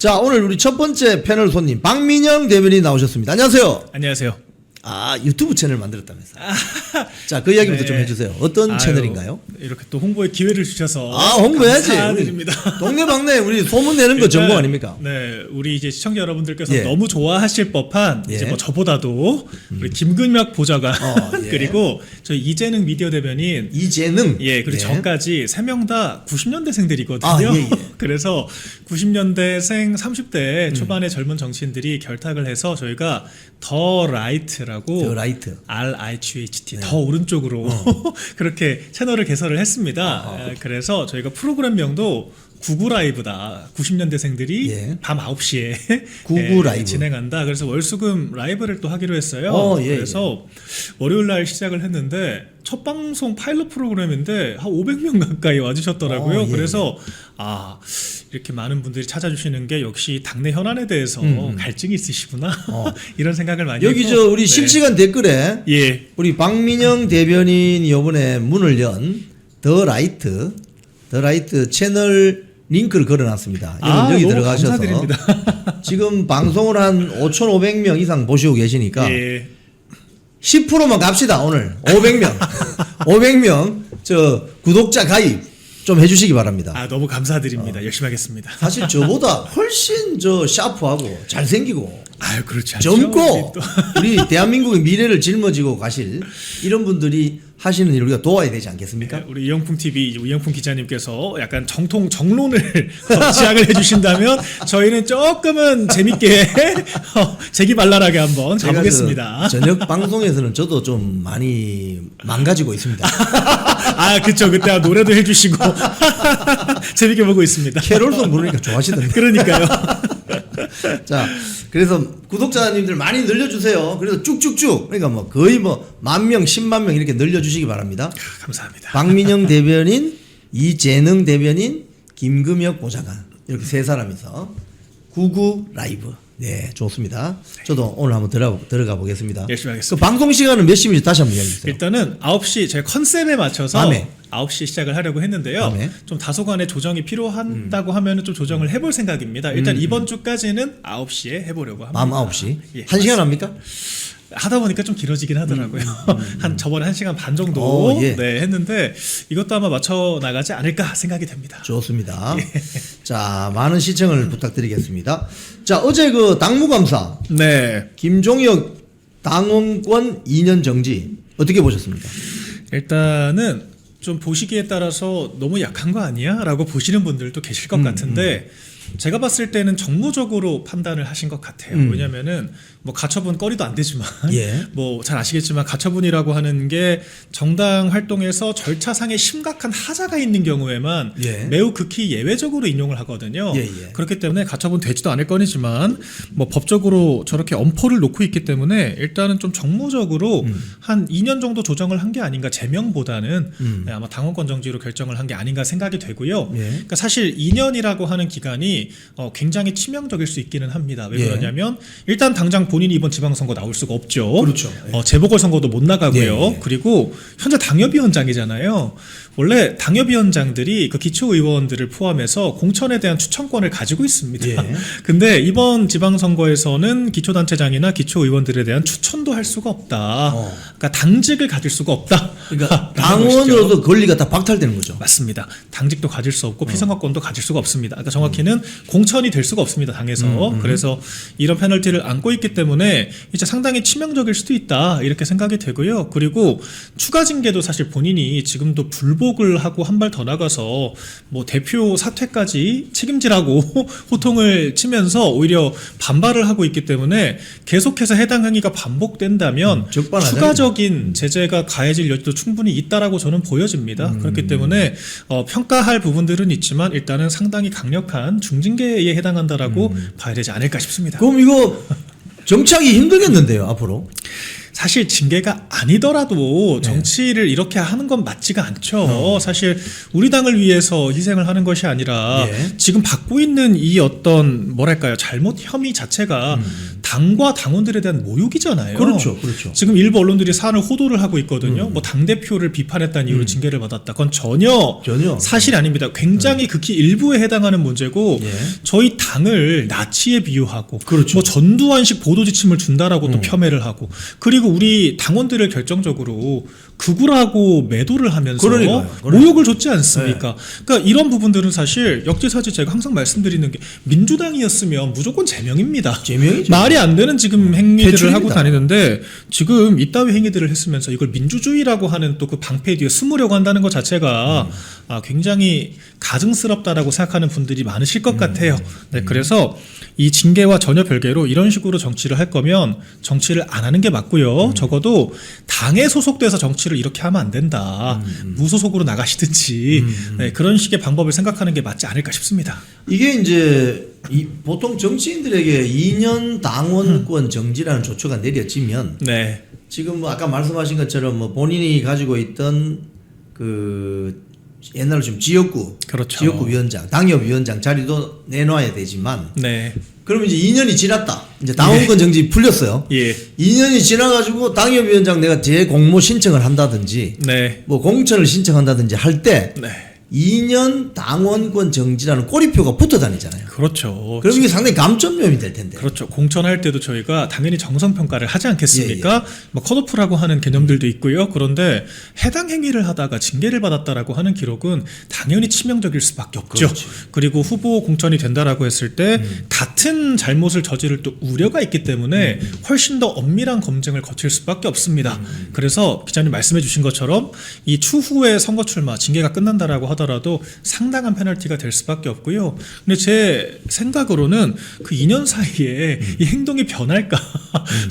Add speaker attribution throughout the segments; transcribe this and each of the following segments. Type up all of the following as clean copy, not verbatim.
Speaker 1: 자, 오늘 우리 첫 번째 패널 손님 박민영 대변인 나오셨습니다. 안녕하세요.
Speaker 2: 안녕하세요.
Speaker 1: 아, 유튜브 채널 만들었다면서요. 자, 그 이야기부터
Speaker 2: 네.
Speaker 1: 좀 해주세요. 어떤 채널인가요?
Speaker 2: 이렇게 또 홍보의 기회를 주셔서
Speaker 1: 홍보해야지.
Speaker 2: 감사드립니다.
Speaker 1: 동네방네 우리 소문 내는 거 전공 아닙니까?
Speaker 2: 네, 우리 이제 시청자 여러분들께서
Speaker 1: 예.
Speaker 2: 너무 좋아하실 법한
Speaker 1: 예.
Speaker 2: 이제 뭐 저보다도 우리 김근혁 보좌관
Speaker 1: 예.
Speaker 2: 그리고 저희 이재능 미디어 대변인
Speaker 1: 이재능.
Speaker 2: 예, 그리고 저까지 3명 다 90년대생들이거든요.
Speaker 1: 아, 예, 예.
Speaker 2: 그래서 90년대생 30대 초반의 젊은 정치인들이 결탁을 해서 저희가 더 라이트라고
Speaker 1: 더 라이트.
Speaker 2: RIGHT 더 오른쪽으로 그렇게 채널을 개설을 했습니다. 그래서 저희가 프로그램명도 구구 라이브다. 90년대생들이
Speaker 1: 예.
Speaker 2: 밤 9시에
Speaker 1: 구구 라이브.
Speaker 2: 진행한다. 그래서 월수금 라이브를 또 하기로 했어요.
Speaker 1: 예,
Speaker 2: 그래서 월요일 날 시작을 했는데 첫 방송 파일럿 프로그램인데 한 500명 가까이 와주셨더라고요.
Speaker 1: 예,
Speaker 2: 그래서 이렇게 많은 분들이 찾아주시는 게 역시 당내 현안에 대해서 갈증이 있으시구나 이런 생각을 많이
Speaker 1: 여기
Speaker 2: 했고,
Speaker 1: 저 우리 실시간 댓글에
Speaker 2: 예.
Speaker 1: 우리 박민영 대변인이 이번에 문을 연 더 라이트 채널 링크를 걸어놨습니다. 여기
Speaker 2: 너무
Speaker 1: 들어가셔서
Speaker 2: 감사드립니다.
Speaker 1: 지금 방송을 한 5,500명 이상 보시고 계시니까
Speaker 2: 예.
Speaker 1: 10%만 갑시다. 오늘 500명 500명 저 구독자 가입 좀 해주시기 바랍니다.
Speaker 2: 너무 감사드립니다. 열심히 하겠습니다.
Speaker 1: 사실 저보다 훨씬 저 샤프하고 잘생기고
Speaker 2: 그렇지 않죠.
Speaker 1: 젊고 우리 대한민국의 미래를 짊어지고 가실 이런 분들이 하시는 일을 우리가 도와야 되지 않겠습니까?
Speaker 2: 우리 이영풍 TV 이영풍 기자님께서 약간 정론을 지향을 해주신다면 저희는 조금은 재밌게 재기발랄하게 한번 가보겠습니다.
Speaker 1: 저녁 방송에서는 저도 좀 많이 망가지고 있습니다.
Speaker 2: 그쵸. 그때 노래도 해주시고 재밌게 보고 있습니다.
Speaker 1: 캐롤송 부르니까 좋아하시던데.
Speaker 2: 그러니까요.
Speaker 1: 자, 그래서 구독자님들 많이 늘려주세요. 그래서 쭉쭉쭉 그러니까 뭐 거의 뭐 10,000명, 10만 명 이렇게 늘려주시기 바랍니다.
Speaker 2: 감사합니다.
Speaker 1: 박민영 대변인, 이재능 대변인, 김금혁 보좌관 이렇게 세 사람이서 구구 라이브. 네, 좋습니다. 저도 오늘 한번 들어가 보겠습니다.
Speaker 2: 열심히 하겠습니다.
Speaker 1: 그 방송 시간은 몇 시인지 다시 한번 이야기해 주세요.
Speaker 2: 일단은 9시 저희 컨셉에 맞춰서
Speaker 1: 밤에.
Speaker 2: 9시 시작을 하려고 했는데요.
Speaker 1: 밤에.
Speaker 2: 좀 다소간의 조정이 필요하다고 하면 좀 조정을 해볼 생각입니다. 일단 이번 주까지는 9시에 해보려고 합니다.
Speaker 1: 밤 9시.
Speaker 2: 예,
Speaker 1: 1시간 합니까?
Speaker 2: 하다 보니까 좀 길어지긴 하더라고요. 저번에 1시간 반 정도
Speaker 1: 예.
Speaker 2: 네, 했는데 이것도 아마 맞춰 나가지 않을까 생각이 됩니다.
Speaker 1: 좋습니다. 자, 많은 시청을 부탁드리겠습니다. 자, 어제 그 당무감사
Speaker 2: 네.
Speaker 1: 김종혁 당원권 2년 정지 어떻게 보셨습니까?
Speaker 2: 일단은 좀 보시기에 따라서 너무 약한 거 아니야? 라고 보시는 분들도 계실 것 같은데 제가 봤을 때는 정무적으로 판단을 하신 것 같아요. 왜냐면은 뭐 가처분 거리도 안 되지만
Speaker 1: 예.
Speaker 2: 뭐 잘 아시겠지만 가처분이라고 하는 게 정당 활동에서 절차상의 심각한 하자가 있는 경우에만
Speaker 1: 예.
Speaker 2: 매우 극히 예외적으로 인용을 하거든요.
Speaker 1: 예, 예.
Speaker 2: 그렇기 때문에 가처분 되지도 않을 건이지만 뭐 법적으로 저렇게 엄포를 놓고 있기 때문에 일단은 좀 정무적으로 한 2년 정도 조정을 한 게 아닌가 제명보다는 네, 아마 당원권 정지로 결정을 한 게 아닌가 생각이 되고요.
Speaker 1: 예.
Speaker 2: 그러니까 사실 2년이라고 하는 기간이 굉장히 치명적일 수 있기는 합니다. 왜
Speaker 1: 예.
Speaker 2: 그러냐면 일단 당장 본인이 이번 지방선거 나올 수가 없죠.
Speaker 1: 그렇죠.
Speaker 2: 재보궐선거도 못 나가고요.
Speaker 1: 예, 예.
Speaker 2: 그리고 현재 당협위원장이잖아요. 원래 당협위원장들이 그 기초의원들을 포함해서 공천에 대한 추천권을 가지고 있습니다.
Speaker 1: 예.
Speaker 2: 근데 이번 지방선거에서는 기초단체장이나 기초의원들에 대한 추천도 할 수가 없다. 그러니까 당직을 가질 수가 없다.
Speaker 1: 그러니까 당원으로서 권리가 다 박탈되는 거죠.
Speaker 2: 맞습니다. 당직도 가질 수 없고 피선거권도 가질 수가 없습니다. 그러니까 정확히는 공천이 될 수가 없습니다. 당에서. 그래서 이런 페널티를 안고 있기 때문에 이제 상당히 치명적일 수도 있다 이렇게 생각이 되고요. 그리고 추가 징계도 사실 본인이 지금도 불복을 하고 한 발 더 나가서 뭐 대표 사퇴까지 책임지라고 호통을 치면서 오히려 반발을 하고 있기 때문에 계속해서 해당 행위가 반복된다면
Speaker 1: 적반하장이죠.
Speaker 2: 추가적인 제재가 가해질 여지도 충분히 있다라고 저는 보여집니다. 그렇기 때문에 평가할 부분들은 있지만 일단은 상당히 강력한 중징계에 해당한다라고 봐야 되지 않을까 싶습니다.
Speaker 1: 그럼 이거 정치하기 힘들겠는데요, 앞으로?
Speaker 2: 사실 징계가 아니더라도 정치를 이렇게 하는 건 맞지가 않죠. 사실 우리 당을 위해서 희생을 하는 것이 아니라 지금 받고 있는 이 어떤 뭐랄까요 잘못 혐의 자체가 당과 당원들에 대한 모욕이잖아요.
Speaker 1: 그렇죠, 그렇죠.
Speaker 2: 지금 일부 언론들이 사안을 호도를 하고 있거든요. 뭐 당대표를 비판했다는 이유로 징계를 받았다. 그건 전혀 사실이 아닙니다. 굉장히 극히 일부에 해당하는 문제고
Speaker 1: 예.
Speaker 2: 저희 당을 나치에 비유하고
Speaker 1: 그렇죠.
Speaker 2: 뭐 전두환식 보도 지침을 준다라고 또 폄훼를 하고 그리고 우리 당원들을 결정적으로 극우라고 매도를 하면서
Speaker 1: 그러니까요.
Speaker 2: 모욕을 줬지 않습니까? 그러니까 이런 부분들은 사실 역지사지 제가 항상 말씀드리는 게 민주당이었으면 무조건 제명입니다.
Speaker 1: 제명이죠.
Speaker 2: 말이 안 되는 지금 행위들을
Speaker 1: 퇴출입니다.
Speaker 2: 하고 다니는데 지금 이따위 행위들을 했으면서 이걸 민주주의라고 하는 또 그 방패 뒤에 숨으려고 한다는 것 자체가 굉장히 가증스럽다라고 생각하는 분들이 많으실 것 같아요. 네, 그래서 이 징계와 전혀 별개로 이런 식으로 정치를 할 거면 정치를 안 하는 게 맞고요. 적어도 당에 소속돼서 정치를 이렇게 하면 안 된다. 무소속으로 나가시든지 네, 그런 식의 방법을 생각하는 게 맞지 않을까 싶습니다.
Speaker 1: 이게 이제 보통 정치인들에게 2년 당원권 정지라는 조처가 내려지면
Speaker 2: 네,
Speaker 1: 지금 뭐 아까 말씀하신 것처럼 뭐 본인이 가지고 있던 그 옛날로 지금 지역구,
Speaker 2: 그렇죠.
Speaker 1: 지역구 위원장, 당협위원장 자리도 내놔야 되지만
Speaker 2: 네,
Speaker 1: 그러면 이제 2년이 지났다. 이제 당원권 정지 풀렸어요.
Speaker 2: 예,
Speaker 1: 2년이 지나가지고 당협위원장 내가 재공모 신청을 한다든지
Speaker 2: 네,
Speaker 1: 뭐 공천을 신청한다든지 할 때
Speaker 2: 네,
Speaker 1: 2년 당원권 정지라는 꼬리표가 붙어 다니잖아요.
Speaker 2: 그렇죠.
Speaker 1: 그럼 이게 상당히 감점점이 될 텐데.
Speaker 2: 그렇죠. 공천할 때도 저희가 당연히 정성평가를 하지 않겠습니까? 뭐 컷오프라고 하는 개념들도 있고요. 그런데 해당 행위를 하다가 징계를 받았다라고 하는 기록은 당연히 치명적일 수밖에 없죠.
Speaker 1: 그렇지.
Speaker 2: 그리고 후보 공천이 된다라고 했을 때 같은 잘못을 저지를 또 우려가 있기 때문에 훨씬 더 엄밀한 검증을 거칠 수밖에 없습니다. 그래서 기자님 말씀해 주신 것처럼 이 추후에 선거 출마 징계가 끝난다라고 하더라도 상당한 페널티가 될 수밖에 없고요. 근데 제 생각으로는 그 2년 사이에 이 행동이 변할까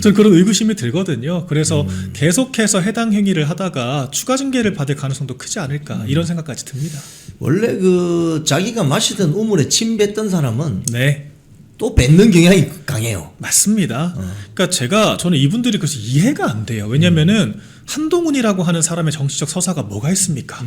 Speaker 2: 저는 그런 의구심이 들거든요. 그래서 계속해서 해당 행위를 하다가 추가 징계를 받을 가능성도 크지 않을까 이런 생각까지 듭니다.
Speaker 1: 원래 그 자기가 마시던 우물에 침 뱉던 사람은
Speaker 2: 네.
Speaker 1: 또 뱉는 경향이 강해요.
Speaker 2: 맞습니다. 그러니까 저는 이분들이 그래서 이해가 안 돼요. 왜냐면은 한동훈이라고 하는 사람의 정치적 서사가 뭐가 있습니까?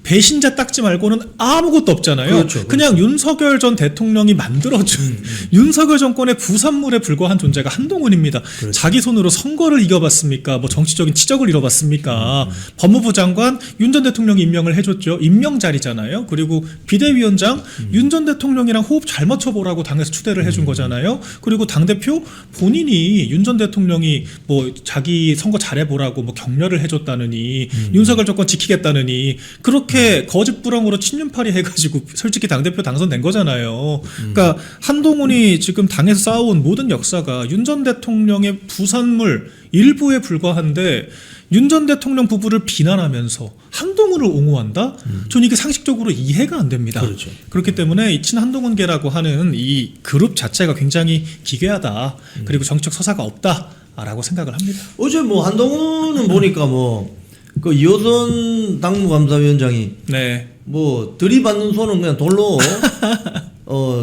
Speaker 2: 배신자 닦지 말고는 아무것도 없잖아요.
Speaker 1: 그렇죠.
Speaker 2: 그냥 윤석열 전 대통령이 만들어준 윤석열 정권의 부산물에 불과한 존재가 한동훈입니다.
Speaker 1: 그렇죠.
Speaker 2: 자기 손으로 선거를 이겨봤습니까? 뭐 정치적인 치적을 이뤄봤습니까? 법무부 장관 윤 전 대통령이 임명을 해줬죠. 임명 자리잖아요. 그리고 비대위원장 윤 전 대통령이랑 호흡 잘 맞춰보라고 당에서 추대를 해준 거잖아요. 그리고 당대표 본인이 윤 전 대통령이 뭐 자기 선거 잘해보라고 뭐 격려를 해줬다느니 윤석열 정권 지키겠다느니 그렇게 거짓부렁으로 친윤팔이 해가지고 솔직히 당대표 당선된 거잖아요. 그러니까 한동훈이 지금 당에서 쌓아온 모든 역사가 윤 전 대통령의 부산물 일부에 불과한데 윤 전 대통령 부부를 비난하면서 한동훈을 옹호한다? 저는 이게 상식적으로 이해가 안 됩니다.
Speaker 1: 그렇죠.
Speaker 2: 그렇기 때문에 이 친한동훈계라고 하는 이 그룹 자체가 굉장히 기괴하다. 그리고 정치적 서사가 없다라고 생각을 합니다.
Speaker 1: 어제 뭐 한동훈은 보니까 뭐 그 이호선 당무감사위원장이
Speaker 2: 네.
Speaker 1: 뭐 들이받는 손은 그냥 돌로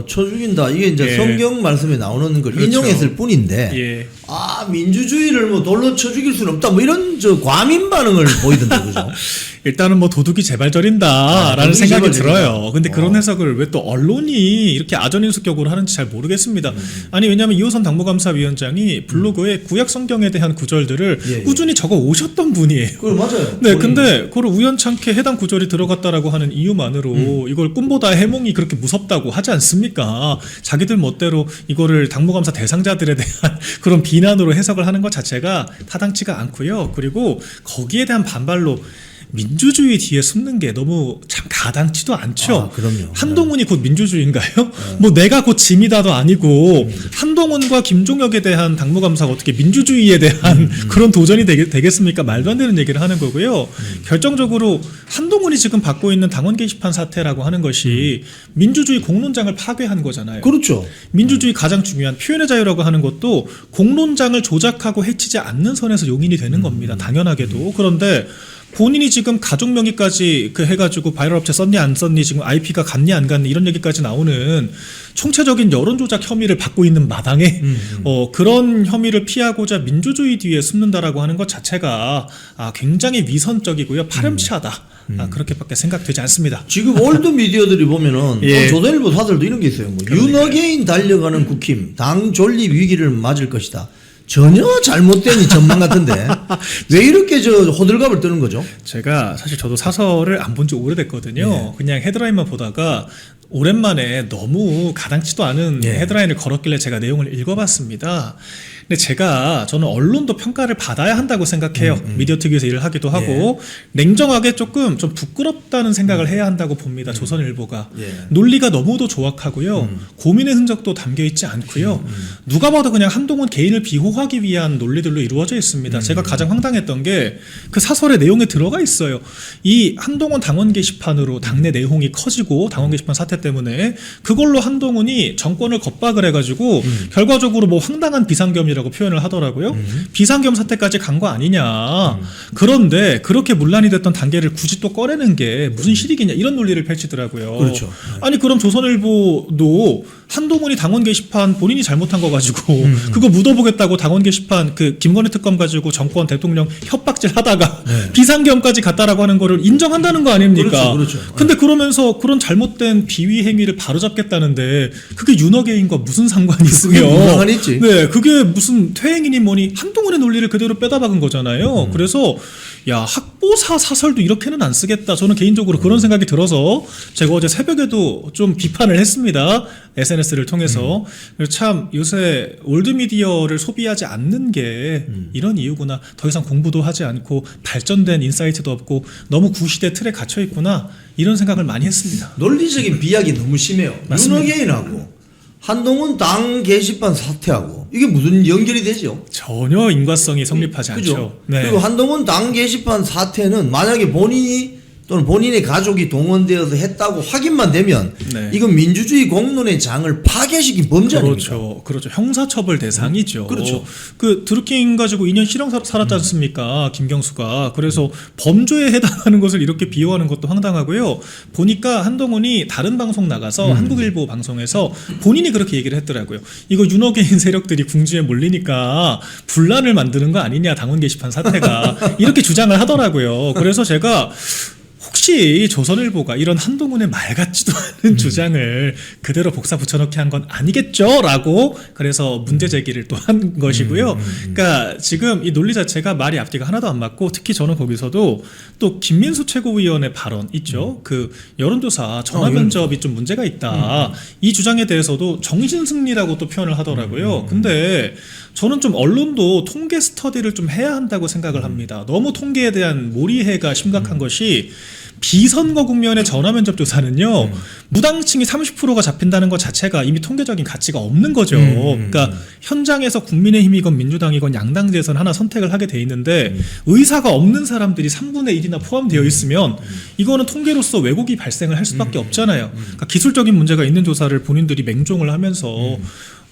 Speaker 1: 쳐 죽인다. 이게 이제
Speaker 2: 예.
Speaker 1: 성경 말씀에 나오는 걸
Speaker 2: 그렇죠.
Speaker 1: 인용했을 뿐인데
Speaker 2: 예.
Speaker 1: 민주주의를 뭐 돌로 쳐 죽일 수는 없다. 뭐 이런 과민 반응을 보이던데 그죠?
Speaker 2: 일단은 뭐 도둑이 재발절인다라는
Speaker 1: 도둑이
Speaker 2: 생각이
Speaker 1: 재발절이다.
Speaker 2: 들어요. 근데 그런 해석을 왜 또 언론이 이렇게 아전인수격으로 하는지 잘 모르겠습니다. 아니 왜냐하면 이호선 당무감사위원장이 블로그에 구약 성경에 대한 구절들을
Speaker 1: 예, 예.
Speaker 2: 꾸준히 적어 오셨던 분이에요.
Speaker 1: 그걸 맞아요.
Speaker 2: 네, 근데 그걸 우연찮게 해당 구절이 들어갔다라고 하는 이유만으로 이걸 꿈보다 해몽이 그렇게 무섭다고 하지 않습니까? 자기들 멋대로 이거를 당무감사 대상자들에 대한 그런 비난으로 해석을 하는 것 자체가 타당치가 않고요. 그리고 거기에 대한 반발로 민주주의 뒤에 숨는 게 너무 참 가당치도 않죠.
Speaker 1: 그럼요.
Speaker 2: 한동훈이 곧 민주주의인가요? 뭐 내가 곧 짐이다도 아니고 한동훈과 김종혁에 대한 당무감사가 어떻게 민주주의에 대한 그런 도전이 되겠습니까? 말도 안 되는 얘기를 하는 거고요. 결정적으로 한동훈이 지금 받고 있는 당원 게시판 사태라고 하는 것이 민주주의 공론장을 파괴한 거잖아요.
Speaker 1: 그렇죠.
Speaker 2: 민주주의 가장 중요한 표현의 자유라고 하는 것도 공론장을 조작하고 해치지 않는 선에서 용인이 되는 겁니다. 당연하게도. 그런데 본인이 지금 가족 명의까지 그 해가지고 바이럴 업체 썼니 안 썼니 지금 IP가 갔니 안 갔니 이런 얘기까지 나오는 총체적인 여론조작 혐의를 받고 있는 마당에 그런 혐의를 피하고자 민주주의 뒤에 숨는다라고 하는 것 자체가 굉장히 위선적이고요, 파렴치하다. 그렇게밖에 생각되지 않습니다.
Speaker 1: 지금 올드 미디어들이 보면은
Speaker 2: 예.
Speaker 1: 조선일보 사설도 이런 게 있어요. 뭐 윤어게인 달려가는 국힘 당 존립 위기를 맞을 것이다. 전혀 잘못된 전망 같은데 왜 이렇게 호들갑을 뜨는 거죠?
Speaker 2: 제가 사실 저도 사설을 안 본 지 오래됐거든요. 그냥 헤드라인만 보다가 오랜만에 너무 가당치도 않은 헤드라인을 걸었길래 제가 내용을 읽어봤습니다. 근데 저는 언론도 평가를 받아야 한다고 생각해요. 미디어 특위에서 일을 하기도 하고 냉정하게 조금 좀 부끄럽다는 생각을 해야 한다고 봅니다. 조선일보가 논리가 너무도 조악하고요. 고민의 흔적도 담겨 있지 않고요. 누가 봐도 그냥 한동훈 개인을 비호하기 위한 논리들로 이루어져 있습니다. 제가 가장 황당했던 게 그 사설의 내용에 들어가 있어요. 이 한동훈 당원 게시판으로 당내 내홍이 커지고 당원 게시판 사태 때문에 그걸로 한동훈이 정권을 겁박을 해가지고 결과적으로 뭐 황당한 비상겸이라고 표현을 하더라고요. 비상겸 사태까지 간 거 아니냐. 그런데 그렇게 문란이 됐던 단계를 굳이 또 꺼내는 게 무슨 실익이냐 이런 논리를 펼치더라고요.
Speaker 1: 그렇죠.
Speaker 2: 아니 그럼 조선일보도 한동훈이 당원 게시판 본인이 잘못한 거 가지고 그거 묻어보겠다고 당원 게시판 그 김건희 특검 가지고 정권 대통령 협박질 하다가 비상겸까지 갔다라고 하는 거를 인정한다는 거 아닙니까?
Speaker 1: 그렇죠.
Speaker 2: 근데 그러면서 그런 잘못된 비위 행위를 바로잡겠다는데 그게 윤어게인과 무슨 상관이 있으며?
Speaker 1: 상관이 있지.
Speaker 2: 네, 그게 무슨 퇴행이니 뭐니 한동훈의 논리를 그대로 빼다 박은 거잖아요. 그래서 야 학보사 사설도 이렇게는 안 쓰겠다. 저는 개인적으로 그런 생각이 들어서 제가 어제 새벽에도 좀 비판을 했습니다. SNS를 통해서. 그래서 참 요새 올드미디어를 소비하지 않는 게 이런 이유구나. 더 이상 공부도 하지 않고 발전된 인사이트도 없고 너무 구시대 틀에 갇혀 있구나. 이런 생각을 많이 했습니다.
Speaker 1: 논리적인 비약이 너무 심해요.
Speaker 2: 맞습니다.
Speaker 1: 윤어게인하고 한동훈 당 게시판 사퇴하고 이게 무슨 연결이 되죠?
Speaker 2: 전혀 인과성이 성립하지
Speaker 1: 그죠?
Speaker 2: 않죠. 네.
Speaker 1: 그리고 한동훈 당 게시판 사퇴는 만약에 본인이 또는 본인의 가족이 동원되어서 했다고 확인만 되면 이건 민주주의 공론의 장을 파괴시킨 범죄 아닙니까?
Speaker 2: 그렇죠. 형사처벌 대상이죠.
Speaker 1: 그렇죠.
Speaker 2: 그 드루킹 가지고 2년 실형 살았지 않습니까? 김경수가. 그래서 범죄에 해당하는 것을 이렇게 비호하는 것도 황당하고요. 보니까 한동훈이 다른 방송 나가서 한국일보 방송에서 본인이 그렇게 얘기를 했더라고요. 이거 윤어게인 세력들이 궁지에 몰리니까 분란을 만드는 거 아니냐 당원 게시판 사태가 이렇게 주장을 하더라고요. 그래서 제가 혹시 조선일보가 이런 한동훈의 말 같지도 않은 주장을 그대로 복사 붙여넣기 한 건 아니겠죠? 라고 그래서 문제 제기를 또 한 것이고요. 그러니까 지금 이 논리 자체가 말이 앞뒤가 하나도 안 맞고 특히 저는 거기서도 또 김민수 최고위원의 발언 있죠. 그 여론조사 전화 면접이 좀 문제가 있다. 이 주장에 대해서도 정신승리라고 또 표현을 하더라고요. 근데 저는 좀 언론도 통계 스터디를 좀 해야 한다고 생각을 합니다. 너무 통계에 대한 몰이해가 심각한 것이 비선거 국면의 전화면접 조사는요 무당층이 30%가 잡힌다는 것 자체가 이미 통계적인 가치가 없는 거죠. 그러니까 현장에서 국민의힘이건 민주당이건 양당제에서는 하나 선택을 하게 돼 있는데 의사가 없는 사람들이 3분의 1이나 포함되어 있으면 이거는 통계로서 왜곡이 발생을 할 수밖에 없잖아요. 그러니까 기술적인 문제가 있는 조사를 본인들이 맹종을 하면서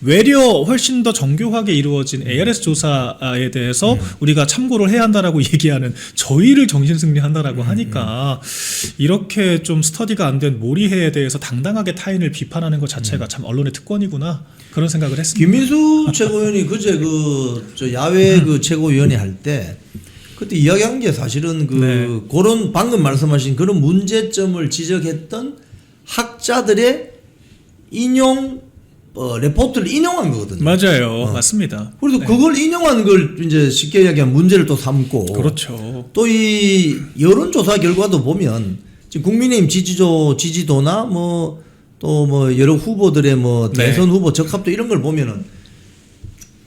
Speaker 2: 외려 훨씬 더 정교하게 이루어진 ARS 조사에 대해서 우리가 참고를 해야 한다라고 얘기하는 저희를 정신승리한다라고 하니까 이렇게 좀 스터디가 안 된 몰이해에 대해서 당당하게 타인을 비판하는 것 자체가 참 언론의 특권이구나 그런 생각을 했습니다.
Speaker 1: 김민수 최고위원이 그제 저 야외 그 최고위원회 할 때 그때 이야기한 게 사실은 그런 방금 말씀하신 그런 문제점을 지적했던 학자들의 인용 레포트를 인용한 거거든요.
Speaker 2: 맞아요. 맞습니다.
Speaker 1: 그래서 그걸 인용한 걸 이제 쉽게 이야기하면 문제를 또 삼고.
Speaker 2: 그렇죠.
Speaker 1: 또 이 여론조사 결과도 보면 지금 국민의힘 지지도나 또 여러 후보들의 대선 후보 적합도 이런 걸 보면은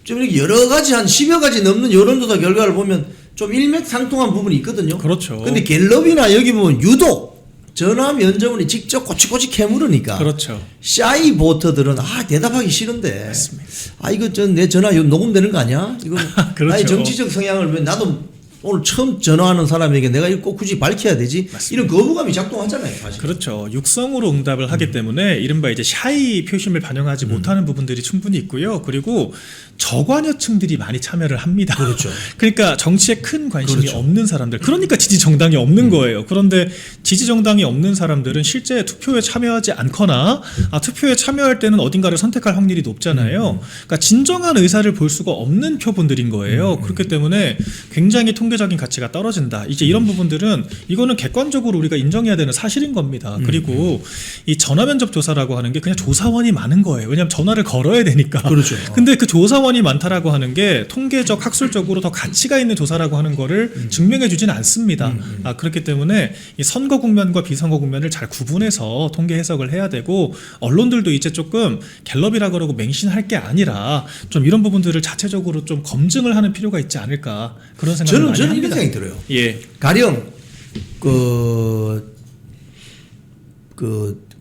Speaker 1: 좀 이렇게 여러 가지 한 10여 가지 넘는 여론조사 결과를 보면 좀 일맥상통한 부분이 있거든요.
Speaker 2: 그렇죠.
Speaker 1: 근데 갤럽이나 여기 보면 유독 전화 면접원이 직접 꼬치꼬치 캐물으니까.
Speaker 2: 그렇죠.
Speaker 1: 샤이 보터들은 대답하기 싫은데.
Speaker 2: 맞습니다.
Speaker 1: 이거 내 전화 녹음되는 거 아니야? 이거
Speaker 2: 그렇죠.
Speaker 1: 나의 정치적 성향을 왜 나도 오늘 처음 전화하는 사람에게 내가 이거 꼭 굳이 밝혀야 되지? 이런 거부감이 작동하잖아요, 사실.
Speaker 2: 그렇죠. 육성으로 응답을 하기 때문에 이른바 이제 샤이 표심을 반영하지 못하는 부분들이 충분히 있고요. 그리고 저관여층들이 많이 참여를 합니다.
Speaker 1: 그렇죠.
Speaker 2: 그러니까 정치에 큰 관심이
Speaker 1: 그렇죠.
Speaker 2: 없는 사람들. 그러니까 지지 정당이 없는 거예요. 그런데 지지 정당이 없는 사람들은 실제 투표에 참여하지 않거나 투표에 참여할 때는 어딘가를 선택할 확률이 높잖아요. 그러니까 진정한 의사를 볼 수가 없는 표본들인 거예요. 그렇기 때문에 굉장히 통계적인 가치가 떨어진다. 이제 이런 부분들은 이거는 객관적으로 우리가 인정해야 되는 사실인 겁니다. 그리고 이 전화 면접 조사라고 하는 게 그냥 조사원이 많은 거예요. 왜냐하면 전화를 걸어야 되니까.
Speaker 1: 그렇죠.
Speaker 2: 근데 그 조사원이 많다라고 하는 게 통계적 학술적으로 더 가치가 있는 조사라고 하는 거를 증명해 주지는 않습니다. 그렇기 때문에 이 선거 국면과 비선거 국면을 잘 구분해서 통계 해석을 해야 되고 언론들도 이제 조금 갤럽이라 그러고 맹신할 게 아니라 좀 이런 부분들을 자체적으로 좀 검증을 하는 필요가 있지 않을까 그런 생각을 많이
Speaker 1: 저는
Speaker 2: 합니다.
Speaker 1: 이런 생각이 들어요.
Speaker 2: 예.
Speaker 1: 가령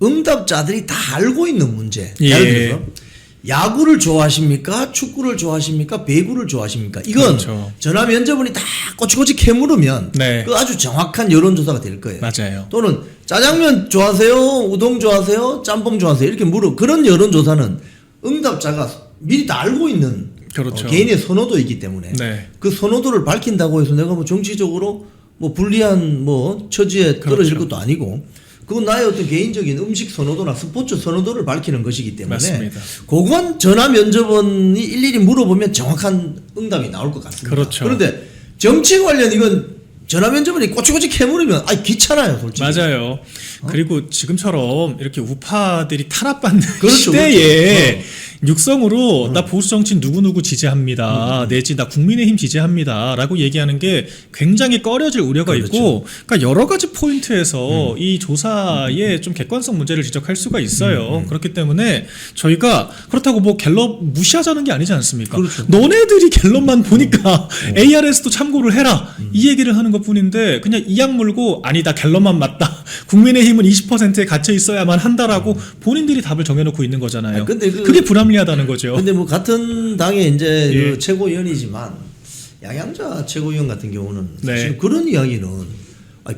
Speaker 1: 응답자들이 다 알고 있는 문제.
Speaker 2: 예.
Speaker 1: 예를 들어서 야구를 좋아하십니까? 축구를 좋아하십니까? 배구를 좋아하십니까? 이건
Speaker 2: 그렇죠.
Speaker 1: 전화 면접원이 다 꼬치꼬치 캐물으면
Speaker 2: 네.
Speaker 1: 그 아주 정확한 여론조사가 될 거예요.
Speaker 2: 맞아요.
Speaker 1: 또는 짜장면 좋아하세요? 우동 좋아하세요? 짬뽕 좋아하세요? 이렇게 그런 여론조사는 응답자가 미리 다 알고 있는
Speaker 2: 그렇죠.
Speaker 1: 개인의 선호도이기 때문에
Speaker 2: 네.
Speaker 1: 그 선호도를 밝힌다고 해서 내가 뭐 정치적으로 뭐 불리한 뭐 처지에 떨어질
Speaker 2: 그렇죠.
Speaker 1: 것도 아니고 그건 나의 어떤 개인적인 음식 선호도나 스포츠 선호도를 밝히는 것이기 때문에
Speaker 2: 맞습니다.
Speaker 1: 그건 전화 면접원이 일일이 물어보면 정확한 응답이 나올 것 같습니다.
Speaker 2: 그렇죠.
Speaker 1: 그런데 정치 관련 이건 전화 면접원이 꼬치꼬치 캐물으면 귀찮아요, 솔직히.
Speaker 2: 맞아요. 그리고 지금처럼 이렇게 우파들이 탄압받는
Speaker 1: 그렇죠,
Speaker 2: 시대에
Speaker 1: 그렇죠.
Speaker 2: 육성으로 나 보수 정치인 누구누구 지지합니다. 내지 나 국민의힘 지지합니다. 라고 얘기하는 게 굉장히 꺼려질 우려가
Speaker 1: 그렇죠.
Speaker 2: 있고 그러니까 여러 가지 포인트에서 이 조사에 좀 객관성 문제를 지적할 수가 있어요. 그렇기 때문에 저희가 그렇다고 뭐 갤럽 무시하자는 게 아니지 않습니까?
Speaker 1: 그렇죠.
Speaker 2: 너네들이 갤럽만 보니까 ARS도 참고를 해라. 이 얘기를 하는 것 뿐인데 그냥 이악 물고 아니다 갤럽만 맞다. 국민의힘은 20%에 갇혀 있어야만 한다라고 본인들이 답을 정해놓고 있는 거잖아요.
Speaker 1: 근데
Speaker 2: 그게 불합리하다는 거죠.
Speaker 1: 근데 뭐 같은 당의 이제
Speaker 2: 예.
Speaker 1: 그 최고위원이지만 양양자 최고위원 같은 경우는
Speaker 2: 네.
Speaker 1: 사실 그런 이야기는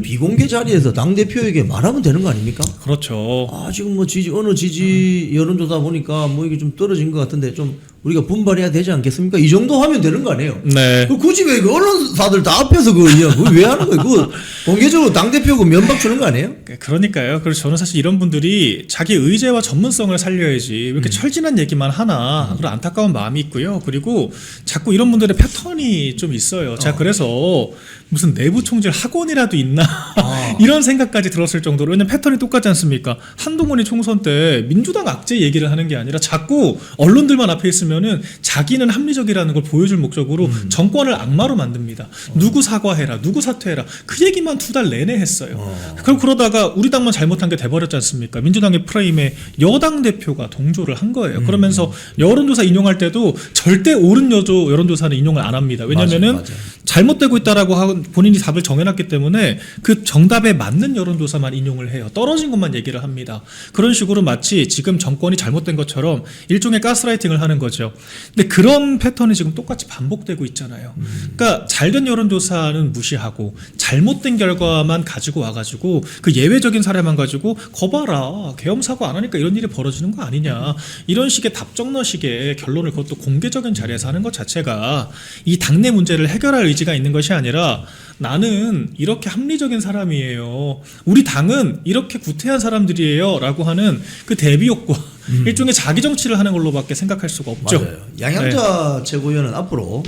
Speaker 1: 비공개 자리에서 당 대표에게 말하면 되는 거 아닙니까?
Speaker 2: 그렇죠.
Speaker 1: 지금 뭐 어느 지지 여론조사 보니까 뭐 이게 좀 떨어진 것 같은데 좀 우리가 분발해야 되지 않겠습니까? 이 정도 하면 되는 거 아니에요?
Speaker 2: 네.
Speaker 1: 굳이 왜 그 언론사들 다 앞에서 그거 왜 하는 거예요? 그 공개적으로 당 대표고 면박 주는 거 아니에요?
Speaker 2: 그러니까요. 그래서 저는 사실 이런 분들이 자기 의제와 전문성을 살려야지 왜 이렇게 철진한 얘기만 하나 그런 안타까운 마음이 있고요. 그리고 자꾸 이런 분들의 패턴이 좀 있어요. 제가 그래서 무슨 내부 총질 학원이라도 있나 이런 생각까지 들었을 정도로 왜냐면 패턴이 똑같지 않습니까? 한동훈이 총선 때 민주당 악재 얘기를 하는 게 아니라 자꾸 언론들만 앞에 있으면은 자기는 합리적이라는 걸 보여줄 목적으로 정권을 악마로 만듭니다. 누구 사과해라, 누구 사퇴해라 그 얘기만 2달 내내 했어요. 그럼 그러다가 우리 당만 잘못한 게 돼버렸지 않습니까? 민주당의 프레임에 여당 대표가 동조를 한 거예요. 그러면서 여론조사 인용할 때도 절대 옳은 여론조사는 인용을 안 합니다. 왜냐면은
Speaker 1: 맞아요.
Speaker 2: 잘못되고 있다라고 하고 본인이 답을 정해놨기 때문에 그 정답에 맞는 여론조사만 인용을 해요. 떨어진 것만 얘기를 합니다. 그런 식으로 마치 지금 정권이 잘못된 것처럼 일종의 가스라이팅을 하는 거죠. 근데 그런 패턴이 지금 똑같이 반복되고 있잖아요. 그러니까 잘된 여론조사는 무시하고 잘못된 결과만 가지고 와가지고 그 예외적인 사례만 가지고 거봐라 계엄사고 안 하니까 이런 일이 벌어지는 거 아니냐 이런 식의 답정너식의 결론을 그것도 공개적인 자리에서 하는 것 자체가 이 당내 문제를 해결할 의지가 있는 것이 아니라 나는 이렇게 합리적인 사람이에요. 우리 당은 이렇게 구태한 사람들이에요. 라고 하는 그 대비 효과. 일종의 자기 정치를 하는 걸로밖에 생각할 수가 없죠.
Speaker 1: 맞아요. 양양자 최고위원은 앞으로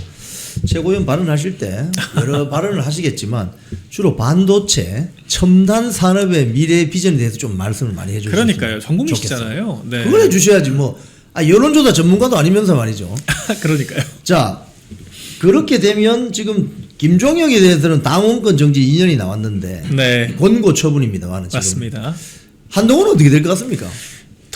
Speaker 1: 최고위원 발언하실 때 여러 발언을 하시겠지만 주로 반도체, 첨단 산업의 미래 비전에 대해서 좀 말씀을 많이 해주시면
Speaker 2: 그러니까요. 전공이시잖아요. 네.
Speaker 1: 그걸 해주셔야지 뭐 여론조사 전문가도 아니면서 말이죠.
Speaker 2: 그러니까요.
Speaker 1: 자 그렇게 되면 지금 김종혁에 대해서는 당원권 정지 2년이 나왔는데
Speaker 2: 네.
Speaker 1: 권고 처분입니다만 지금
Speaker 2: 맞습니다.
Speaker 1: 한동훈은 어떻게 될 것 같습니까?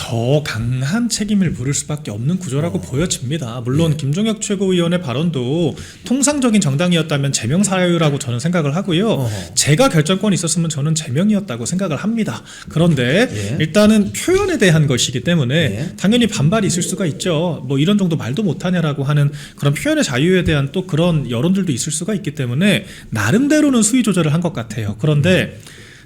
Speaker 2: 더 강한 책임을 물을 수밖에 없는 구조라고 보여집니다. 물론 김종혁 최고위원의 발언도 통상적인 정당이었다면 제명 사유라고 저는 생각을 하고요. 제가 결정권이 있었으면 저는 제명이었다고 생각을 합니다. 그런데 일단은 표현에 대한 것이기 때문에 당연히 반발이 있을 수가 있죠. 뭐 이런 정도 말도 못하냐라고 하는 그런 표현의 자유에 대한 또 그런 여론들도 있을 수가 있기 때문에 나름대로는 수위 조절을 한 것 같아요. 그런데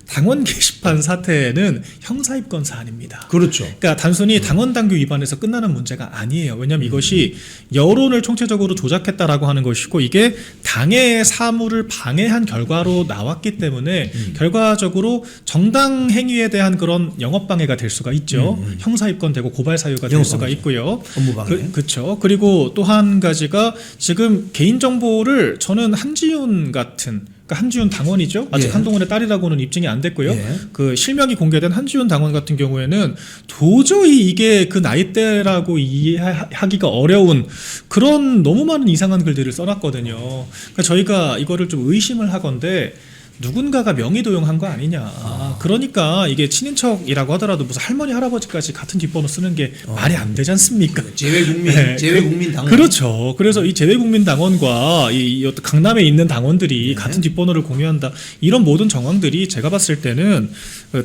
Speaker 2: 당원 게시판 사태는 형사입건 사안입니다.
Speaker 1: 그렇죠.
Speaker 2: 그러니까 단순히 당원 당규 위반에서 끝나는 문제가 아니에요. 왜냐하면 이것이 여론을 총체적으로 조작했다라고 하는 것이고 이게 당의 사무를 방해한 결과로 나왔기 때문에 결과적으로 정당 행위에 대한 그런 영업 방해가 될 수가 있죠. 형사입건되고 고발 사유가 될 수가 있고요.
Speaker 1: 업무방해.
Speaker 2: 그렇죠. 그리고 또 한 가지가 지금 개인정보를 저는 한지훈 같은 그러니까 한지훈 당원이죠. 아직 한동훈의 딸이라고는 입증이 안 됐고요. 그 실명이 공개된 한지훈 당원 같은 경우에는 도저히 이게 그 나이대라고 이해하기가 어려운 그런 너무 많은 이상한 글들을 써놨거든요. 그러니까 저희가 이거를 좀 의심을 하건데 누군가가 명의 도용한 거 아니냐. 그러니까 이게 친인척이라고 하더라도 무슨 할머니 할아버지까지 같은 뒷번호 쓰는 게 말이 안 되지 않습니까?
Speaker 1: 재외국민 당원.
Speaker 2: 그렇죠. 그래서 이 재외국민 당원과 이 어떤 강남에 있는 당원들이 같은 뒷번호를 공유한다. 이런 모든 정황들이 제가 봤을 때는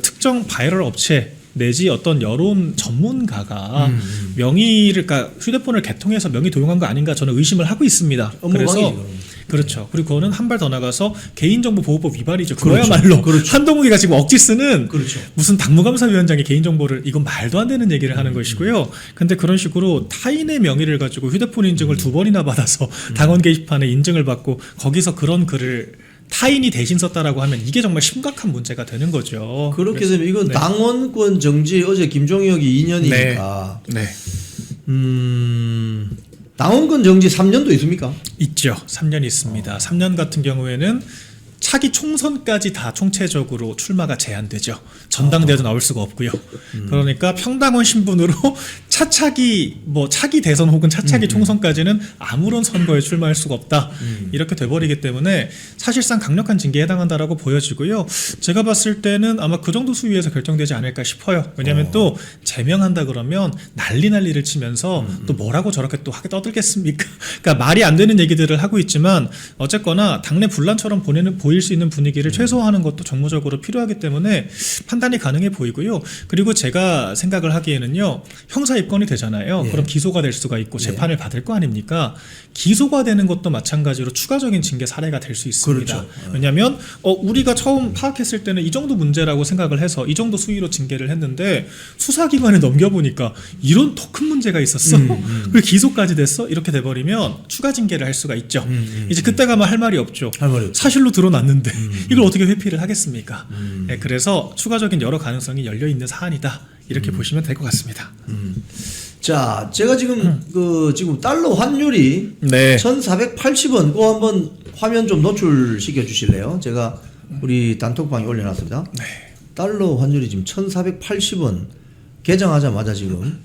Speaker 2: 특정 바이럴 업체 내지 어떤 여론 전문가가 명의를 그러니까 휴대폰을 개통해서 명의 도용한 거 아닌가 저는 의심을 하고 있습니다. 그래서 그렇죠. 그리고 그거는 한 발 더 나가서 개인정보보호법 위반이죠. 그거야말로 한동훈이가 지금 억지 쓰는 무슨 당무감사위원장의 개인정보를 이건 말도 안 되는 얘기를 하는 것이고요. 근데 그런 식으로 타인의 명의를 가지고 휴대폰 인증을 2번이나 받아서 당원 게시판에 인증을 받고 거기서 그런 글을 타인이 대신 썼다라고 하면 이게 정말 심각한 문제가 되는 거죠.
Speaker 1: 그렇게 되면 이건 당원권 정지 어제 김종혁이 2년이니까 당원권 정지 3년도 있습니까?
Speaker 2: 있죠. 3년 있습니다. 3년 같은 경우에는 차기 총선까지 다 총체적으로 출마가 제한되죠. 전당대회도 나올 수가 없고요. 그러니까 평당원 신분으로 차차기 차기 대선 혹은 차차기 총선까지는 아무런 선거에 출마할 수가 없다. 이렇게 돼버리기 때문에 사실상 강력한 징계에 해당한다라고 보여지고요. 제가 봤을 때는 아마 그 정도 수위에서 결정되지 않을까 싶어요. 왜냐하면 또 제명한다 그러면 난리를 치면서 또 뭐라고 저렇게 또 하게 떠들겠습니까? 그러니까 말이 안 되는 얘기들을 하고 있지만 어쨌거나 당내 분란처럼 보일 수 있는 분위기를 최소화하는 것도 정무적으로 필요하기 때문에 판단이 가능해 보이고요. 그리고 제가 생각을 하기에는요. 형사 입건이 되잖아요. 그럼 기소가 될 수가 있고 재판을 받을 거 아닙니까? 기소가 되는 것도 마찬가지로 추가적인 징계 사례가 될 수 있습니다. 왜냐하면 우리가 처음 파악했을 때는 이 정도 문제라고 생각을 해서 이 정도 수위로 징계를 했는데 수사기관에 넘겨보니까 이런 더 큰 문제가 있었어. 그리고 기소까지 됐어. 이렇게 돼버리면 추가 징계를 할 수가 있죠. 이제 그때 가면 할 말이 없죠. 사실로 드러났는데 이걸 어떻게 회피를 하겠습니까? 네, 그래서 추가적인 여러 가능성이 열려 있는 사안이다. 이렇게 보시면 될 것 같습니다.
Speaker 1: 자, 제가 지금 지금 달러 환율이 1,480원 그거 한번 화면 좀 노출시켜 주실래요? 제가 우리 단톡방에 올려놨습니다. 달러 환율이 지금 1,480원 개장하자마자 지금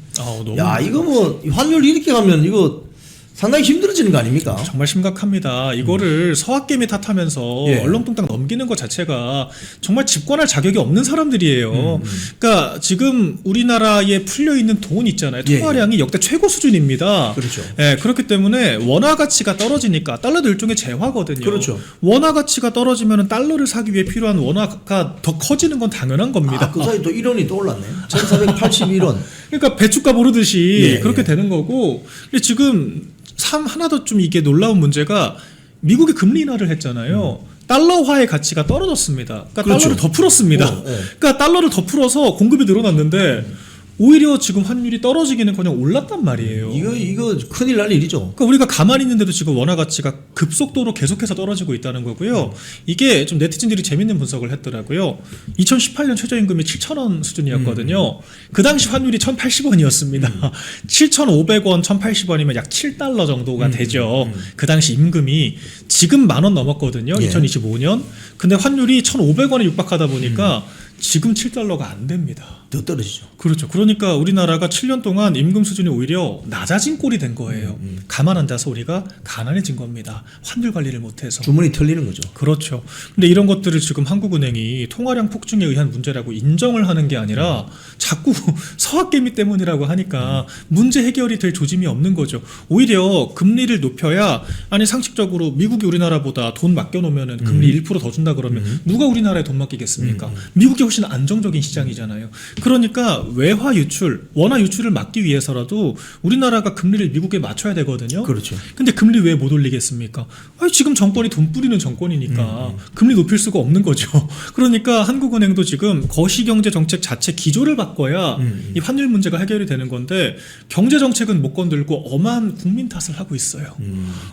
Speaker 1: 이거 환율 이렇게 가면 이거 상당히 힘들어지는 거 아닙니까?
Speaker 2: 정말 심각합니다. 이거를 서학개미 탓하면서 얼렁뚱땅 넘기는 것 자체가 정말 집권할 자격이 없는 사람들이에요. 그러니까 지금 우리나라에 풀려있는 돈 있잖아요. 통화량이 역대 최고 수준입니다.
Speaker 1: 그렇죠.
Speaker 2: 그렇기 때문에 원화 가치가 떨어지니까 달러도 일종의 재화거든요.
Speaker 1: 그렇죠.
Speaker 2: 원화 가치가 떨어지면 달러를 사기 위해 필요한 원화가 더 커지는 건 당연한 겁니다.
Speaker 1: 그 사이 또 1원이 떠올랐네. 1,481원.
Speaker 2: 그러니까 배춧값 오르듯이 그렇게 되는 거고. 근데 지금 하나 더 좀 이게 놀라운 문제가 미국이 금리 인하를 했잖아요. 달러화의 가치가 떨어졌습니다. 그러니까 달러를 더 풀었습니다. 그러니까 달러를 더 풀어서 공급이 늘어났는데 오히려 지금 환율이 떨어지기는커녕 올랐단 말이에요.
Speaker 1: 이거 큰일 날 일이죠.
Speaker 2: 그러니까 우리가 가만히 있는데도 지금 원화 가치가 급속도로 계속해서 떨어지고 있다는 거고요. 이게 좀 네티즌들이 재밌는 분석을 했더라고요. 2018년 최저임금이 7,000원 수준이었거든요. 그 당시 환율이 1,080원이었습니다. 7,500원, 1,080원이면 약 7달러 정도가 되죠. 그 당시 임금이 지금 10,000원 넘었거든요. 2025년. 근데 환율이 1,500원에 육박하다 보니까 지금 7달러가 안 됩니다.
Speaker 1: 더 떨어지죠.
Speaker 2: 그렇죠. 그러니까 우리나라가 7년 동안 임금 수준이 오히려 낮아진 꼴이 된 거예요. 가만 앉아서 우리가 가난해진 겁니다. 환율 관리를 못해서.
Speaker 1: 주문이 털리는 거죠.
Speaker 2: 그렇죠. 근데 이런 것들을 지금 한국은행이 통화량 폭증에 의한 문제라고 인정을 하는 게 아니라 자꾸 서학개미 때문이라고 하니까 문제 해결이 될 조짐이 없는 거죠. 오히려 금리를 높여야, 아니 상식적으로 미국이 우리나라보다 돈 맡겨놓으면 금리 1% 더 준다 그러면 누가 우리나라에 돈 맡기겠습니까? 미국이 훨씬 안정적인 시장이잖아요. 그러니까 외화 유출, 원화 유출을 막기 위해서라도 우리나라가 금리를 미국에 맞춰야 되거든요.
Speaker 1: 그렇죠.
Speaker 2: 근데 금리 왜 못 올리겠습니까? 아니, 지금 정권이 돈 뿌리는 정권이니까 금리 높일 수가 없는 거죠. 그러니까 한국은행도 지금 거시경제 정책 자체 기조를 바꿔야 이 환율 문제가 해결이 되는 건데, 경제 정책은 못 건들고 엄한 국민 탓을 하고 있어요.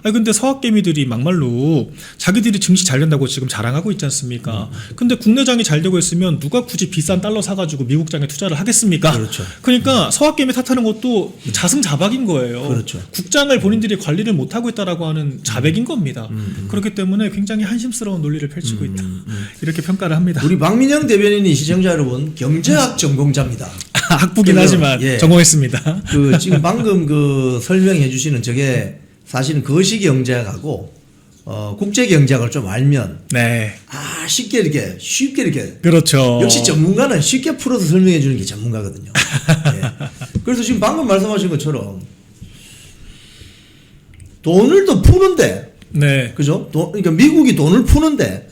Speaker 2: 아니 근데 서학개미들이 막말로 자기들이 증시 잘 된다고 지금 자랑하고 있지 않습니까? 근데 국내장이 잘 되고 있으면 누가 굳이 비싼 달러 사가지고 미국장에 투자를 하겠습니까?
Speaker 1: 그렇죠.
Speaker 2: 그러니까 서학개미 탓하는 것도 자승자박인 거예요.
Speaker 1: 그렇죠.
Speaker 2: 국장을 본인들이 관리를 못하고 있다라고 하는 자백인 겁니다. 그렇기 때문에 굉장히 한심스러운 논리를 펼치고 있다. 이렇게 평가를 합니다.
Speaker 1: 우리 박민영 대변인이 시청자 여러분 경제학 전공자입니다.
Speaker 2: 학부긴
Speaker 1: 그래서,
Speaker 2: 하지만
Speaker 1: 예.
Speaker 2: 전공했습니다.
Speaker 1: 그 지금 방금 그 설명해 주시는 저게 사실은 거시경제학하고 국제경제학을 좀 알면
Speaker 2: 네,
Speaker 1: 쉽게 이렇게
Speaker 2: 그렇죠.
Speaker 1: 역시 전문가는 쉽게 풀어서 설명해 주는 게 전문가거든요. 예. 그래서 지금 방금 말씀하신 것처럼 돈을 더 푸는데,
Speaker 2: 네,
Speaker 1: 그죠? 그러니까 미국이 돈을 푸는데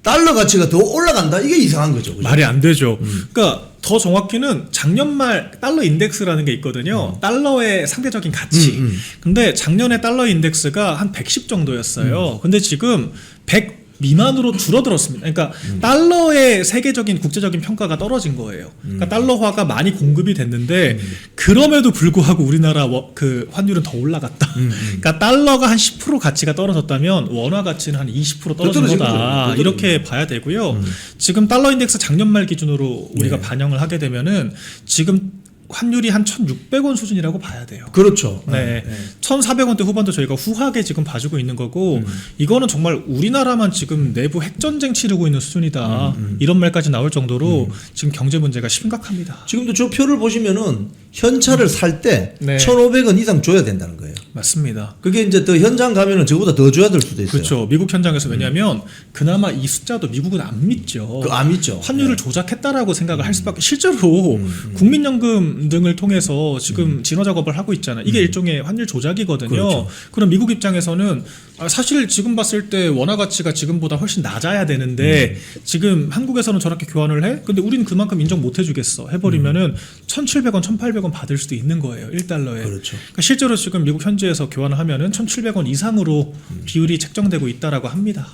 Speaker 1: 달러 가치가 더 올라간다. 이게 이상한 거죠. 그죠?
Speaker 2: 말이 안 되죠. 그러니까 더 정확히는 작년 말 달러 인덱스라는 게 있거든요. 달러의 상대적인 가치. 근데 작년에 달러 인덱스가 한 110 정도였어요. 근데 지금 100 미만으로 줄어들었습니다. 그러니까 달러의 세계적인 국제적인 평가가 떨어진 거예요. 그러니까 달러화가 많이 공급이 됐는데 그럼에도 불구하고 우리나라 그 환율은 더 올라갔다. 그러니까 달러가 한 10% 가치가 떨어졌다면 원화 가치는 한 20% 떨어진 거다. 이렇게 봐야 되고요. 지금 달러 인덱스 작년 말 기준으로 우리가 반영을 하게 되면은 지금 환율이 한 1,600원 수준이라고 봐야 돼요.
Speaker 1: 그렇죠.
Speaker 2: 네. 1,400원대 후반도 저희가 후하게 지금 봐주고 있는 거고, 이거는 정말 우리나라만 지금 내부 핵전쟁 치르고 있는 수준이다. 이런 말까지 나올 정도로 지금 경제 문제가 심각합니다.
Speaker 1: 지금도 저 표를 보시면은 현찰을 살 때
Speaker 2: 네.
Speaker 1: 1,500원 이상 줘야 된다는 거예요.
Speaker 2: 맞습니다.
Speaker 1: 그게 이제 더 현장 가면은 저보다 더 줘야 될 수도 있어요.
Speaker 2: 그렇죠. 미국 현장에서 왜냐하면 그나마 이 숫자도 미국은 안 믿죠.
Speaker 1: 안 믿죠.
Speaker 2: 환율을 조작했다라고 생각을 할 수밖에. 실제로 국민연금 등을 통해서 지금 진화 작업을 하고 있잖아요. 이게 일종의 환율 조작이거든요.
Speaker 1: 그렇죠.
Speaker 2: 그럼 미국 입장에서는 사실 지금 봤을 때 원화 가치가 지금보다 훨씬 낮아야 되는데 지금 한국에서는 저렇게 교환을 해? 근데 우리는 그만큼 인정 못 해주겠어. 해버리면은 1,700원, 1,800원 받을 수도 있는 거예요. 1달러에.
Speaker 1: 그렇죠.
Speaker 2: 그러니까 실제로 지금 미국 현지에서 교환을 하면은 1,700원 이상으로 비율이 책정되고 있다라고 합니다.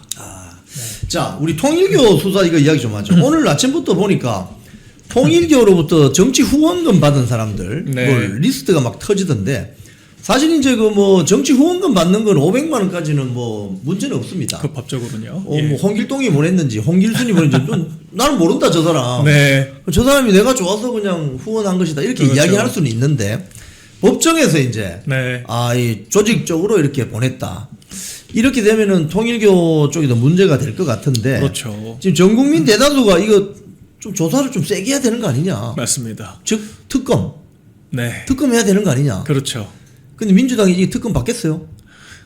Speaker 1: 자, 우리 통일교 수사 이거 이야기 좀 하죠. 오늘 아침부터 보니까 통일교로부터 정치 후원금 받은 사람들
Speaker 2: 네.
Speaker 1: 뭘 리스트가 막 터지던데, 사실 이제 그 뭐 정치 후원금 받는 건 500만 원까지는 뭐 문제는 없습니다.
Speaker 2: 그 법적으로는요.
Speaker 1: 뭐 홍길동이 보냈는지 홍길순이 보냈는지 나는 모른다 저 사람.
Speaker 2: 네.
Speaker 1: 저 사람이 내가 좋아서 그냥 후원한 것이다 이렇게
Speaker 2: 그렇죠.
Speaker 1: 이야기할 수는 있는데, 법정에서 이제
Speaker 2: 네.
Speaker 1: 이 조직적으로 이렇게 보냈다. 이렇게 되면은 통일교 쪽이 더 문제가 될 것 같은데.
Speaker 2: 그렇죠.
Speaker 1: 지금 전 국민 대다수가 이거 좀 조사를 좀 세게 해야 되는 거 아니냐.
Speaker 2: 맞습니다.
Speaker 1: 즉 특검
Speaker 2: 네.
Speaker 1: 해야 되는 거 아니냐.
Speaker 2: 그렇죠.
Speaker 1: 근데 민주당이 이 특검 받겠어요?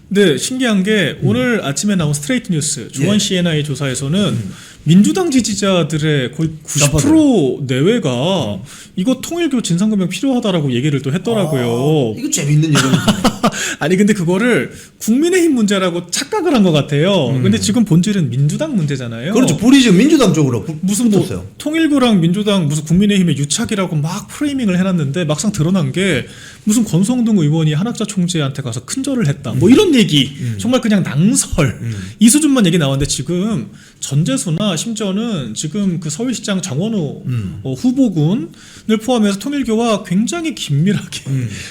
Speaker 2: 네, 신기한 게 오늘 아침에 나온 스트레이트 뉴스 조원
Speaker 1: 예.
Speaker 2: CNI 조사에서는 민주당 지지자들의 거의 90% 내외가 이거 통일교 진상규명 필요하다라고 얘기를 또 했더라고요.
Speaker 1: 이거 재밌는 얘기입니다.
Speaker 2: 아니 근데 그거를 국민의힘 문제라고 착각을 한 것 같아요. 근데 지금 본질은 민주당 문제잖아요.
Speaker 1: 그렇죠. 불이 지금 민주당 쪽으로
Speaker 2: 무슨 뭐
Speaker 1: 붙었어요.
Speaker 2: 통일교랑 민주당 무슨 국민의힘의 유착이라고 막 프레이밍을 해놨는데 막상 드러난 게 무슨 권성동 의원이 한학자 총재한테 가서 큰절을 했다. 뭐 이런 얘기. 정말 그냥 낭설. 이 수준만 얘기 나왔는데 지금 전재수나 심지어는 지금 그 서울시장 정원호 후보군을 포함해서 통일교와 굉장히 긴밀하게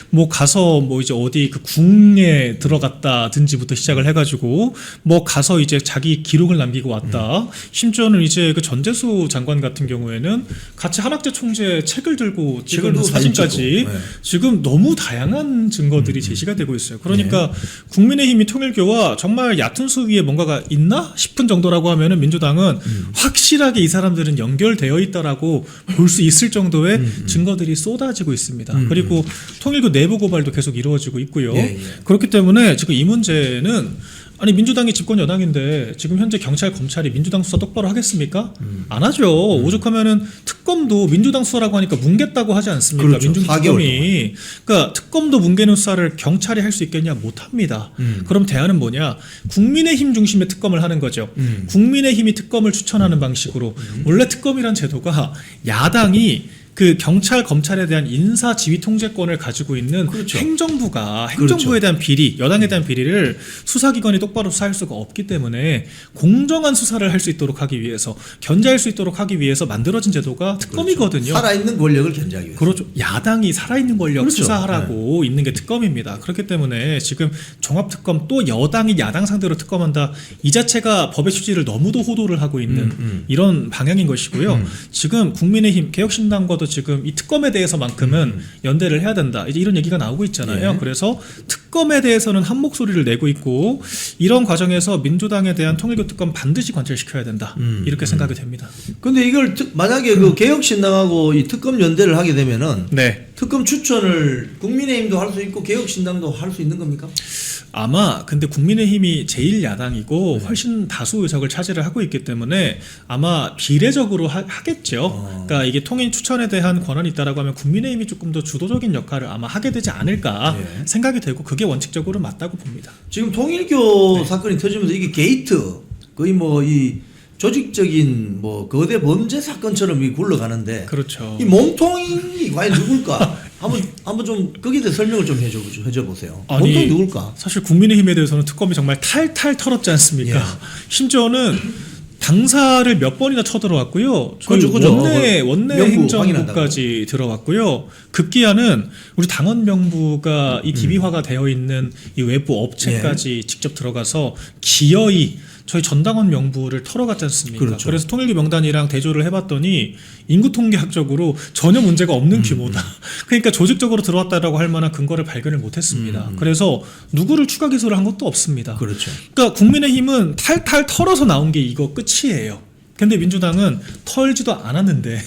Speaker 2: 뭐 가서 뭐 이제 어디 그 궁에 들어갔다든지부터 시작을 해가지고 뭐 가서 이제 자기 기록을 남기고 왔다. 심지어는 이제 그 전재수 장관 같은 경우에는 같이 한학재 총재 책을 들고 찍은 사진까지
Speaker 1: 네.
Speaker 2: 지금 너무 다양한 증거들이 제시가 되고 있어요. 그러니까 국민의 국민의힘이 통일교와 정말 얕은 수위에 뭔가가 있나 싶은 정도라고 하면은 민주당은 확실하게 이 사람들은 연결되어 있다라고 볼 수 있을 정도의 증거들이 쏟아지고 있습니다. 그리고 통일교 내부 고발도 계속 이루어지고 있고요.
Speaker 1: 예, 예.
Speaker 2: 그렇기 때문에 지금 이 문제는 아니 민주당이 집권 여당인데 지금 현재 경찰 검찰이 민주당 수사 똑바로 하겠습니까? 안 하죠. 오죽하면은 특검도 민주당 수사라고 하니까 뭉갰다고 하지 않습니까?
Speaker 1: 그렇죠.
Speaker 2: 민중특검이. 그러니까 특검도 뭉개는 수사를 경찰이 할 수 있겠냐? 못합니다. 그럼 대안은 뭐냐? 국민의힘 중심의 특검을 하는 거죠. 국민의힘이 특검을 추천하는 방식으로. 원래 특검이란 제도가 야당이 그 경찰 검찰에 대한 인사 지휘 통제권을 가지고 있는
Speaker 1: 그렇죠.
Speaker 2: 행정부가 행정부에
Speaker 1: 그렇죠.
Speaker 2: 대한 비리, 여당에 대한 비리를 수사기관이 똑바로 수사할 수가 없기 때문에 공정한 수사를 할 수 있도록 하기 위해서 견제할 수 있도록 하기 위해서 만들어진 제도가 특검이거든요.
Speaker 1: 그렇죠. 살아있는 권력을 견제하기 위해서.
Speaker 2: 그렇죠. 야당이 살아있는 권력
Speaker 1: 그렇죠.
Speaker 2: 수사하라고 있는 게 특검입니다. 그렇기 때문에 지금 종합특검 또 여당이 야당 상대로 특검한다. 이 자체가 법의 취지를 너무도 호도를 하고 있는 이런 방향인 것이고요. 지금 국민의힘 개혁신당과도 지금 이 특검에 대해서만큼은 연대를 해야 된다. 이제 이런 얘기가 나오고 있잖아요.
Speaker 1: 예.
Speaker 2: 그래서 특검에 대해서는 한 목소리를 내고 있고 이런 과정에서 민주당에 대한 통일교 특검 반드시 관철시켜야 된다. 이렇게 생각이 됩니다.
Speaker 1: 근데 이걸 만약에 그 개혁신당하고 이 특검 연대를 하게 되면은
Speaker 2: 네.
Speaker 1: 특검 추천을 국민의힘도 할 수 있고 개혁신당도 할 수 있는 겁니까?
Speaker 2: 아마 근데 국민의힘이 제1야당이고 훨씬 다수 의석을 차지를 하고 있기 때문에 아마 비례적으로 하겠죠. 그러니까 이게 통일 추천에 대한 권한이 있다라고 하면 국민의힘이 조금 더 주도적인 역할을 아마 하게 되지 않을까
Speaker 1: 예.
Speaker 2: 생각이 되고 그게 원칙적으로 맞다고 봅니다.
Speaker 1: 지금 통일교 사건이 터지면서 이게 게이트 거의 뭐 이 조직적인 뭐 거대 범죄 사건처럼 이 굴러가는데
Speaker 2: 그렇죠.
Speaker 1: 이 몸통이 과연 누굴까? 한번 좀 거기에 대해 설명을 좀 해줘 보세요.
Speaker 2: 아니,
Speaker 1: 몸통이 누굴까?
Speaker 2: 사실 국민의힘에 대해서는 특검이 정말 탈탈 털었지 않습니까?
Speaker 1: 예.
Speaker 2: 심지어는 당사를 몇 번이나 쳐들어왔고요. 저희
Speaker 1: 그죠.
Speaker 2: 원내
Speaker 1: 명부
Speaker 2: 행정부까지 들어왔고요. 급기야는 우리 당원 명부가 이 DB화가 되어 있는 이 외부 업체까지 직접 들어가서 기어이 저희 전당원 명부를 털어갔지 않습니까?
Speaker 1: 그렇죠.
Speaker 2: 그래서 통일교 명단이랑 대조를 해봤더니 인구 통계학적으로 전혀 문제가 없는 규모다. 그러니까 조직적으로 들어왔다라고 할 만한 근거를 발견을 못했습니다. 그래서 누구를 추가 기소를 한 것도 없습니다.
Speaker 1: 그렇죠.
Speaker 2: 그러니까 국민의힘은 탈탈 털어서 나온 게 이거 끝이에요. 근데 민주당은 털지도 않았는데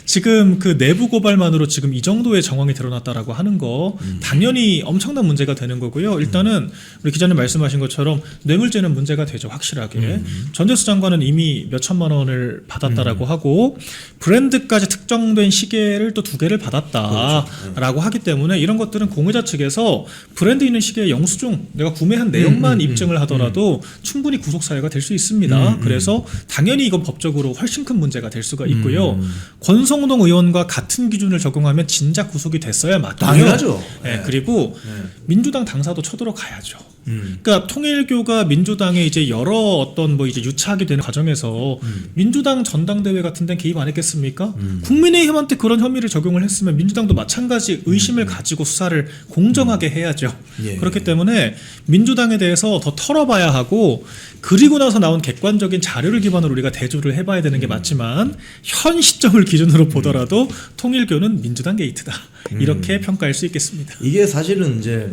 Speaker 2: 지금 그 내부 고발만으로 지금 이 정도의 정황이 드러났다라고 하는 거 당연히 엄청난 문제가 되는 거고요. 일단은 우리 기자님 말씀하신 것처럼 뇌물죄는 문제가 되죠. 확실하게. 전재수 장관은 이미 몇 천만 원을 받았다라고 하고 브랜드까지 특정된 시계를 또 2개를 받았다라고 하기 때문에 이런 것들은 공유자 측에서 브랜드 있는 시계의 영수증 내가 구매한 내용만 입증을 하더라도 충분히 구속 사유가 될 수 있습니다. 그래서 당연히 이건 법적으로 훨씬 큰 문제가 될 수가 있고요. 권성동 의원과 같은 기준을 적용하면 진작 구속이 됐어야 맞고요.
Speaker 1: 당연하죠.
Speaker 2: 네, 그리고 민주당 당사도 쳐들어가야죠. 그러니까 통일교가 민주당에 이제 여러 어떤 뭐 이제 유착이 되는 과정에서 민주당 전당대회 같은 데는 개입 안 했겠습니까? 국민의힘한테 그런 혐의를 적용을 했으면 민주당도 마찬가지 의심을 가지고 수사를 공정하게 해야죠.
Speaker 1: 예.
Speaker 2: 그렇기 때문에 민주당에 대해서 더 털어봐야 하고 그리고 나서 나온 객관적인 자료를 기반으로 우리가 대조를 해봐야 되는 게 맞지만 현 시점을 기준으로 보더라도 통일교는 민주당 게이트다. 이렇게 평가할 수 있겠습니다.
Speaker 1: 이게 사실은 이제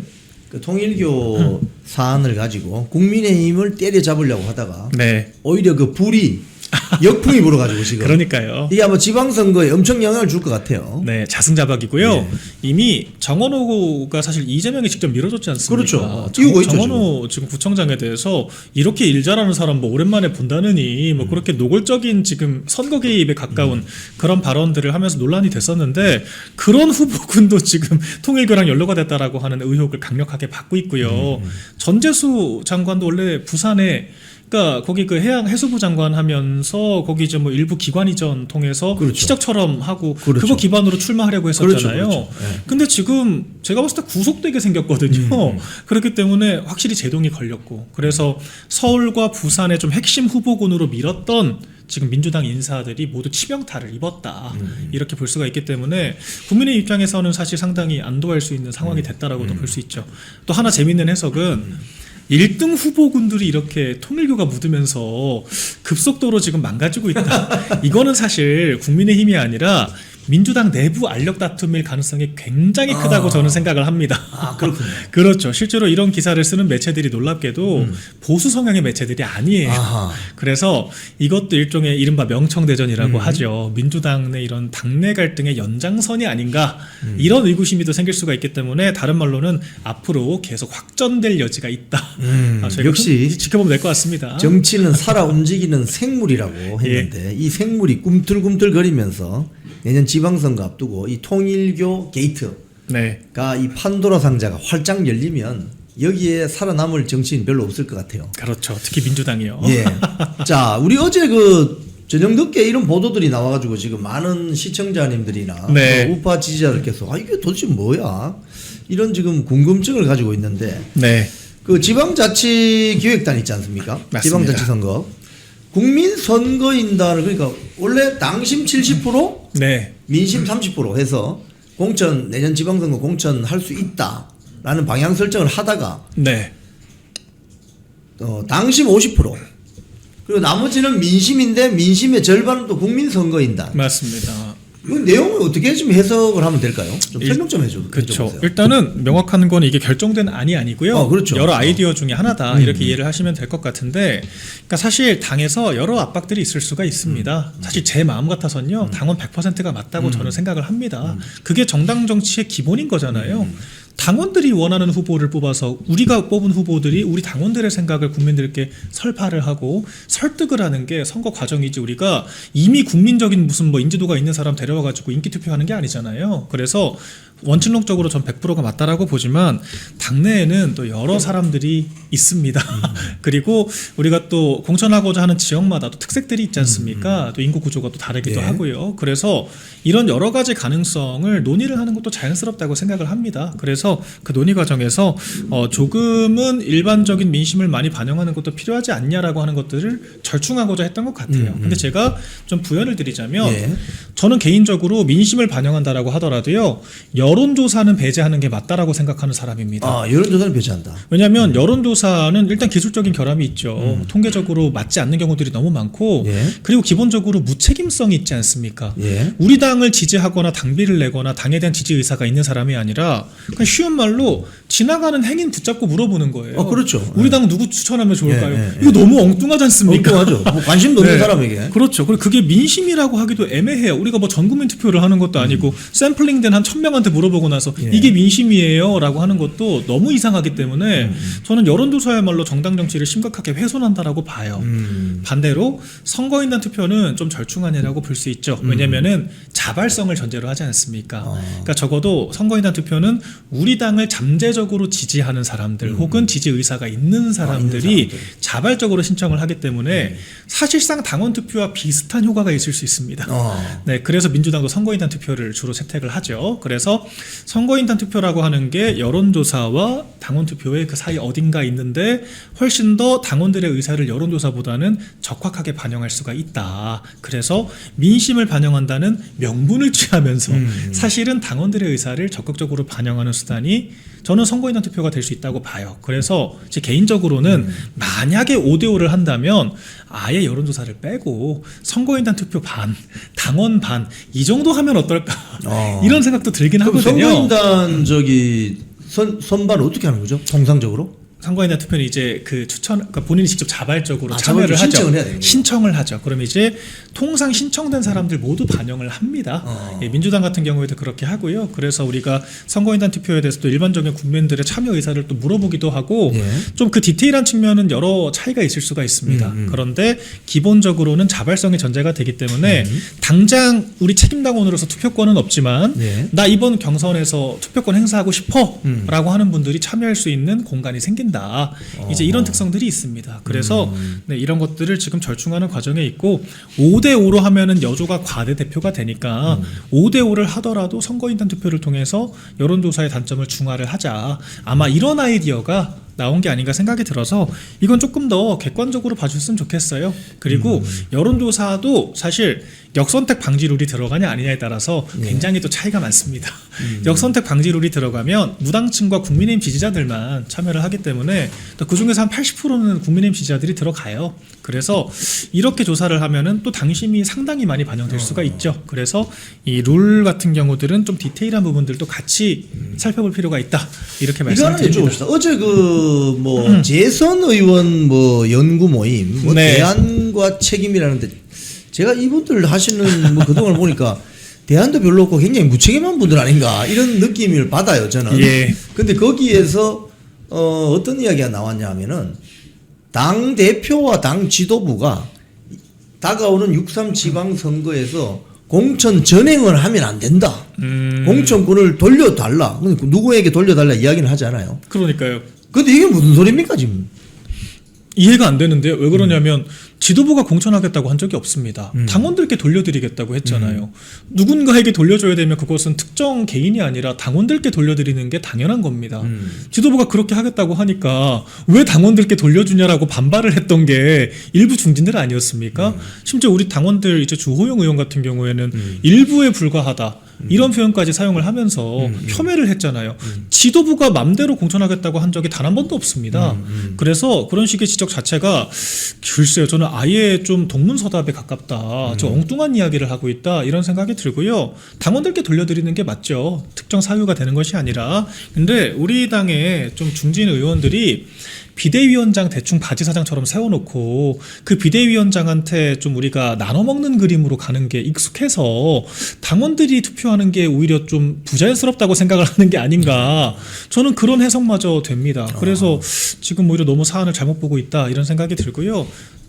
Speaker 1: 그 통일교 사안을 가지고 국민의힘을 때려잡으려고 하다가
Speaker 2: 네.
Speaker 1: 오히려 그 불이 역풍이 불어가지고 지금
Speaker 2: 그러니까요.
Speaker 1: 이게 아마 지방선거에 엄청 영향을 줄 것 같아요.
Speaker 2: 네, 자승자박이고요.
Speaker 1: 예.
Speaker 2: 이미 정원호가 사실 이재명이 직접 밀어줬지 않습니까?
Speaker 1: 그렇죠. 띄우고 있죠,
Speaker 2: 정원호 지금 구청장에 대해서 이렇게 일 잘하는 사람 뭐 오랜만에 본다느니 뭐 그렇게 노골적인 지금 선거 개입에 가까운 그런 발언들을 하면서 논란이 됐었는데 그런 후보군도 지금 통일교랑 연루가 됐다라고 하는 의혹을 강력하게 받고 있고요. 전재수 장관도 원래 부산에 그러니까 거기 그 해양 해수부 장관 하면서 거기 이제 뭐 일부 기관 이전 통해서
Speaker 1: 그렇죠.
Speaker 2: 시적처럼 하고
Speaker 1: 그렇죠.
Speaker 2: 그거 기반으로 출마하려고 했었잖아요.
Speaker 1: 그렇죠. 네.
Speaker 2: 근데 지금 제가 봤을 때 구속되게 생겼거든요. 그렇기 때문에 확실히 제동이 걸렸고 그래서 서울과 부산의 좀 핵심 후보군으로 밀었던 지금 민주당 인사들이 모두 치명타를 입었다. 이렇게 볼 수가 있기 때문에 국민의 입장에서는 사실 상당히 안도할 수 있는 상황이 됐다라고도 볼 수 있죠. 또 하나 재밌는 해석은 1등 후보군들이 이렇게 통일교가 묻으면서 급속도로 지금 망가지고 있다. 이거는 사실 국민의힘이 아니라 민주당 내부 알력 다툼일 가능성이 굉장히 크다고 저는 생각을 합니다.
Speaker 1: 아, 그렇군요.
Speaker 2: 그렇죠. 실제로 이런 기사를 쓰는 매체들이 놀랍게도 보수 성향의 매체들이 아니에요.
Speaker 1: 아하.
Speaker 2: 그래서 이것도 일종의 이른바 명청대전이라고 하죠. 민주당 내 이런 당내 갈등의 연장선이 아닌가 이런 의구심이 또 생길 수가 있기 때문에 다른 말로는 앞으로 계속 확전될 여지가 있다. 저희가
Speaker 1: 역시
Speaker 2: 지켜보면 될 것 같습니다.
Speaker 1: 정치는 살아 움직이는 생물이라고 했는데 이 생물이 꿈틀꿈틀거리면서 내년 지방선거 앞두고 이 통일교 게이트가
Speaker 2: 네.
Speaker 1: 이 판도라 상자가 활짝 열리면 여기에 살아남을 정치인 별로 없을 것 같아요.
Speaker 2: 그렇죠. 특히 민주당이요.
Speaker 1: 예. 자, 우리 어제 저녁 늦게 이런 보도들이 나와가지고 지금 많은 시청자님들이나
Speaker 2: 네.
Speaker 1: 우파 지지자들께서 이게 도대체 뭐야? 이런 지금 궁금증을 가지고 있는데
Speaker 2: 네.
Speaker 1: 그 지방자치기획단 있지 않습니까?
Speaker 2: 맞습니다.
Speaker 1: 지방자치선거. 국민선거인단을 그러니까 원래 당심 70%
Speaker 2: 네.
Speaker 1: 민심 30% 해서 내년 지방선거 공천할 수 있다라는 방향 설정을 하다가
Speaker 2: 네.
Speaker 1: 당심 50% 그리고 나머지는 민심인데 민심의 절반은 또 국민선거인단.
Speaker 2: 맞습니다.
Speaker 1: 이 내용을 어떻게 좀 해석을 하면 될까요? 좀 설명 좀 해줘.
Speaker 2: 그렇죠. 일단은 명확한 건 이게 결정된 안이 아니고요.
Speaker 1: 그렇죠.
Speaker 2: 여러 아이디어 중에 하나다 이렇게 이해를 하시면 될 것 같은데, 그러니까 사실 당에서 여러 압박들이 있을 수가 있습니다. 사실 제 마음 같아서는요, 당원 100%가 맞다고 저는 생각을 합니다. 그게 정당 정치의 기본인 거잖아요. 당원들이 원하는 후보를 뽑아서 우리가 뽑은 후보들이 우리 당원들의 생각을 국민들께 설파를 하고 설득을 하는 게 선거 과정이지, 우리가 이미 국민적인 무슨 뭐 인지도가 있는 사람 데려와가지고 인기 투표하는 게 아니잖아요. 그래서 원칙론적으로 전 100%가 맞다라고 보지만 당내에는 또 여러 사람들이 있습니다. 그리고 우리가 또 공천하고자 하는 지역마다 또 특색들이 있지 않습니까? 또 인구 구조가 또 다르기도 하고요. 그래서 이런 여러 가지 가능성을 논의를 하는 것도 자연스럽다고 생각을 합니다. 그래서 그 논의 과정에서 조금은 일반적인 민심을 많이 반영하는 것도 필요하지 않냐라고 하는 것들을 절충하고자 했던 것 같아요. 근데 제가 좀 부연을 드리자면 저는 개인적으로 민심을 반영한다라고 하더라도요, 여론조사는 배제하는 게 맞다라고 생각하는 사람입니다.
Speaker 1: 여론조사는 배제한다.
Speaker 2: 왜냐하면 여론조사는 일단 기술적인 결함이 있죠. 통계적으로 맞지 않는 경우들이 너무 많고, 그리고 기본적으로 무책임성이 있지 않습니까? 우리 당을 지지하거나 당비를 내거나 당에 대한 지지 의사가 있는 사람이 아니라 그냥 쉬운 말로 지나가는 행인 붙잡고 물어보는 거예요.
Speaker 1: 그렇죠.
Speaker 2: 우리 당 누구 추천하면 좋을까요? 이거 너무 엉뚱하지 않습니까?
Speaker 1: 엉뚱하죠. 뭐 관심도 없는 사람에게.
Speaker 2: 그렇죠. 그리고 그게 민심이라고 하기도 애매해요. 우리가 뭐 전국민 투표를 하는 것도 아니고 샘플링된 한 1000명한테 물어보고 나서 이게 민심이에요 라고 하는 것도 너무 이상하기 때문에 저는 여론조사야말로 정당 정치를 심각하게 훼손한다라고 봐요. 반대로 선거인단 투표는 좀 절충안이라고 볼 수 있죠. 왜냐면은 자발성을 전제로 하지 않습니까? 그러니까 적어도 선거인단 투표는 우리 당을 잠재적으로 지지하는 사람들 혹은 지지 의사가 있는 사람들이 자발적으로 신청을 하기 때문에 사실상 당원 투표와 비슷한 효과가 있을 수 있습니다. 네, 그래서 민주당도 선거인단 투표를 주로 채택을 하죠. 그래서 선거인단 투표라고 하는 게 여론조사와 당원 투표의 그 사이 어딘가 있는데 훨씬 더 당원들의 의사를 여론조사보다는 적확하게 반영할 수가 있다. 그래서 민심을 반영한다는 명분을 취하면서 사실은 당원들의 의사를 적극적으로 반영하는 수단이 저는 선거인단 투표가 될 수 있다고 봐요. 그래서 제 개인적으로는 만약에 5대5를 한다면 아예 여론조사를 빼고 선거인단 투표 반, 당원 반 이 정도 하면 어떨까 이런 생각도 들긴 하거든요.
Speaker 1: 선거인단 선발 어떻게 하는 거죠? 통상적으로?
Speaker 2: 선거인단 투표는 이제 그 그러니까 본인이 직접 자발적으로 참여를 하죠.
Speaker 1: 신청을 해야 되는
Speaker 2: 신청을 하죠. 그럼 이제 통상 신청된 사람들 모두 반영을 합니다. 민주당 같은 경우에도 그렇게 하고요. 그래서 우리가 선거인단 투표에 대해서 또 일반적인 국민들의 참여 의사를 또 물어보기도 하고 좀 그 디테일한 측면은 여러 차이가 있을 수가 있습니다. 그런데 기본적으로는 자발성이 전제가 되기 때문에 당장 우리 책임당원으로서 투표권은 없지만 나 이번 경선에서 투표권 행사하고 싶어 라고 하는 분들이 참여할 수 있는 공간이 생긴다. 이제 이런 특성들이 있습니다. 그래서 이런 것들을 지금 절충하는 과정에 있고 5대5로 하면은 여조가 과대대표가 되니까 5대5를 하더라도 선거인단 투표를 통해서 여론조사의 단점을 중화를 하자. 아마 이런 아이디어가 나온 게 아닌가 생각이 들어서 이건 조금 더 객관적으로 봐줬으면 좋겠어요. 그리고 여론조사도 사실 역선택 방지 룰이 들어가냐 아니냐에 따라서 굉장히 또 차이가 많습니다. 역선택 방지 룰이 들어가면 무당층과 국민의힘 지지자들만 참여를 하기 때문에 또 그중에서 한 80%는 국민의힘 지지자들이 들어가요. 그래서 이렇게 조사를 하면은 또 당심이 상당히 많이 반영될 수가 있죠. 그래서 이 룰 같은 경우들은 좀 디테일한 부분들도 같이 살펴볼 필요가 있다. 이렇게
Speaker 1: 이거 하나
Speaker 2: 말씀드립니다.
Speaker 1: 여쭤봅시다. 어제 그 뭐 재선 의원 뭐 연구 모임, 뭐
Speaker 2: 네.
Speaker 1: 대안과 책임이라는데 제가 이분들 하시는 뭐 그동안 보니까 대안도 별로 없고 굉장히 무책임한 분들 아닌가 이런 느낌을 받아요 저는.
Speaker 2: 예.
Speaker 1: 근데 거기에서 어떤 이야기가 나왔냐 하면은 당 대표와 당 지도부가 다가오는 6.3 지방선거에서 공천 전행을 하면 안 된다. 공천권을 돌려달라. 근데 누구에게 돌려달라 이야기는 하지 않아요.
Speaker 2: 그러니까요.
Speaker 1: 근데 이게 무슨 소리입니까 지금?
Speaker 2: 이해가 안 되는데요. 왜 그러냐면 지도부가 공천하겠다고 한 적이 없습니다. 당원들께 돌려드리겠다고 했잖아요. 누군가에게 돌려줘야 되면 그것은 특정 개인이 아니라 당원들께 돌려드리는 게 당연한 겁니다. 지도부가 그렇게 하겠다고 하니까 왜 당원들께 돌려주냐라고 반발을 했던 게 일부 중진들 아니었습니까? 심지어 우리 당원들 이제 주호영 의원 같은 경우에는 일부에 불과하다. 이런 표현까지 사용을 하면서 폄훼를 했잖아요. 지도부가 맘대로 공천하겠다고 한 적이 단 한 번도 없습니다. 그래서 그런 식의 지적 자체가 글쎄요. 저는 아예 좀 동문서답에 가깝다. 좀 엉뚱한 이야기를 하고 있다. 이런 생각이 들고요. 당원들께 돌려드리는 게 맞죠. 특정 사유가 되는 것이 아니라. 근데 우리 당의 좀 중진 의원들이 비대위원장 대충 바지사장처럼 세워놓고 그 비대위원장한테 좀 우리가 나눠먹는 그림으로 가는 게 익숙해서 당원들이 투표하는 게 오히려 좀 부자연스럽다고 생각을 하는 게 아닌가. 저는 그런 해석마저 됩니다. 그래서 지금 오히려 너무 사안을 잘못 보고 있다 이런 생각이 들고요.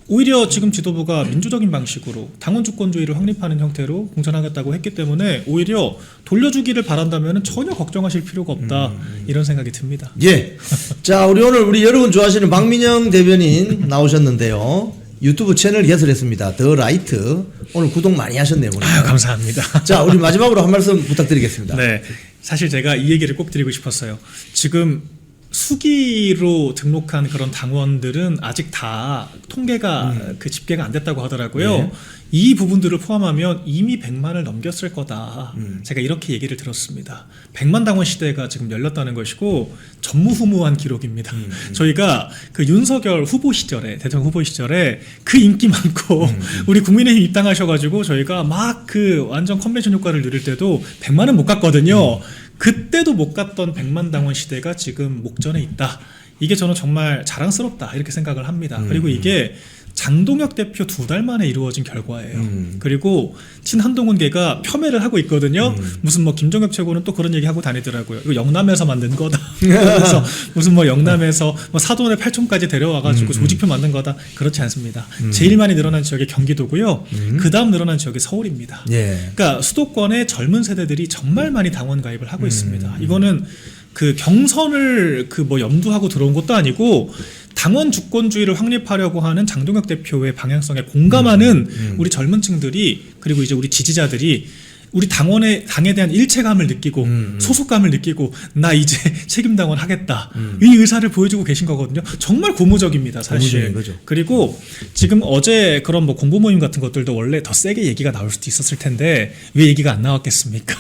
Speaker 2: 오히려 지금 지도부가 민주적인 방식으로 당원 주권주의를 확립하는 형태로 공천하겠다고 했기 때문에 오히려 돌려주기를 바란다면 전혀 걱정하실 필요가 없다 이런 생각이 듭니다.
Speaker 1: 예. 자, 우리 여러분 좋아하시는 박민영 대변인 나오셨는데요. 유튜브 채널 개설했습니다. 더 라이트. 오늘 구독 많이 하셨네요. 보니까.
Speaker 2: 아유, 감사합니다.
Speaker 1: 자, 우리 마지막으로 한 말씀 부탁드리겠습니다.
Speaker 2: 네, 사실 제가 이 얘기를 꼭 드리고 싶었어요. 지금 수기로 등록한 그런 당원들은 아직 다 통계가 그 집계가 안 됐다고 하더라고요.
Speaker 1: 네.
Speaker 2: 이 부분들을 포함하면 이미 100만을 넘겼을 거다. 제가 이렇게 얘기를 들었습니다. 100만 당원 시대가 지금 열렸다는 것이고 전무후무한 기록입니다. 저희가 그 윤석열 후보 시절에 대통령 후보 시절에 그 인기 많고 우리 국민의힘 입당하셔가지고 저희가 막 그 완전 컨벤션 효과를 누릴 때도 100만은 못 갔거든요. 그때도 못 갔던 100만 당원 시대가 지금 목전에 있다. 이게 저는 정말 자랑스럽다 이렇게 생각을 합니다. 그리고 이게 장동혁 대표 2달 만에 이루어진 결과예요. 그리고 친한동훈계가 폄훼를 하고 있거든요. 무슨 뭐 김종혁 최고는 또 그런 얘기 하고 다니더라고요. 이거 영남에서 만든 거다. 그래서 무슨 뭐 영남에서 뭐 사돈의 8촌까지 데려와가지고 조직표 만든 거다. 그렇지 않습니다. 제일 많이 늘어난 지역이 경기도고요. 그 다음 늘어난 지역이 서울입니다.
Speaker 1: 예.
Speaker 2: 그러니까 수도권의 젊은 세대들이 정말 많이 당원 가입을 하고 있습니다. 이거는 그 경선을 그 뭐 염두하고 들어온 것도 아니고 당원 주권주의를 확립하려고 하는 장동혁 대표의 방향성에 공감하는 우리 젊은 층들이 그리고 이제 우리 지지자들이 우리 당에 대한 일체감을 느끼고 소속감을 느끼고 나 이제 책임당원 하겠다 이 의사를 보여주고 계신 거거든요. 정말 고무적입니다 사실.
Speaker 1: 고무적인 거죠.
Speaker 2: 그리고 지금 어제 그런 뭐 공보 모임 같은 것들도 원래 더 세게 얘기가 나올 수도 있었을 텐데 왜 얘기가 안 나왔겠습니까?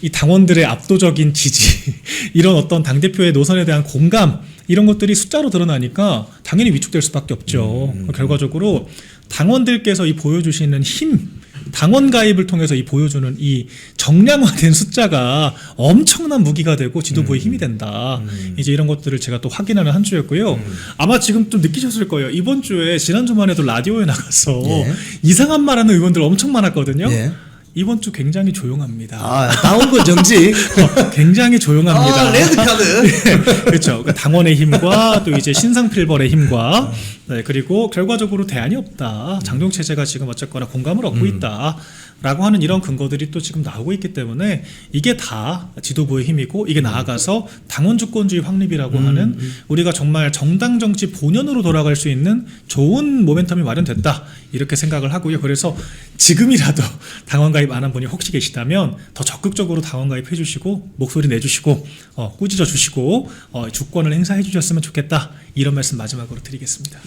Speaker 2: 이 당원들의 압도적인 지지 이런 어떤 당대표의 노선에 대한 공감 이런 것들이 숫자로 드러나니까 당연히 위축될 수밖에 없죠. 결과적으로 당원들께서 이 보여주시는 힘 당원 가입을 통해서 이 보여주는 이 정량화된 숫자가 엄청난 무기가 되고 지도부의 힘이 된다. 이제 이런 것들을 제가 또 확인하는 한 주였고요. 아마 지금 좀 느끼셨을 거예요. 이번 주에 지난주만 해도 라디오에 나가서
Speaker 1: 예.
Speaker 2: 이상한 말하는 의원들 엄청 많았거든요.
Speaker 1: 예.
Speaker 2: 이번 주 굉장히 조용합니다.
Speaker 1: 아, 당원권 정지.
Speaker 2: 굉장히 조용합니다.
Speaker 1: 아, 레드카드.
Speaker 2: 그렇죠. 그러니까 당원의 힘과 또 이제 신상필벌의 힘과 네, 그리고 결과적으로 대안이 없다. 장동 체제가 지금 어쨌거나 공감을 얻고 있다. 라고 하는 이런 근거들이 또 지금 나오고 있기 때문에 이게 다 지도부의 힘이고 이게 나아가서 당원 주권주의 확립이라고 하는 우리가 정말 정당 정치 본연으로 돌아갈 수 있는 좋은 모멘텀이 마련됐다 이렇게 생각을 하고요. 그래서 지금이라도 당원 가입 안 한 분이 혹시 계시다면 더 적극적으로 당원 가입해 주시고 목소리 내주시고 꾸짖어 주시고 주권을 행사해 주셨으면 좋겠다 이런 말씀 마지막으로 드리겠습니다.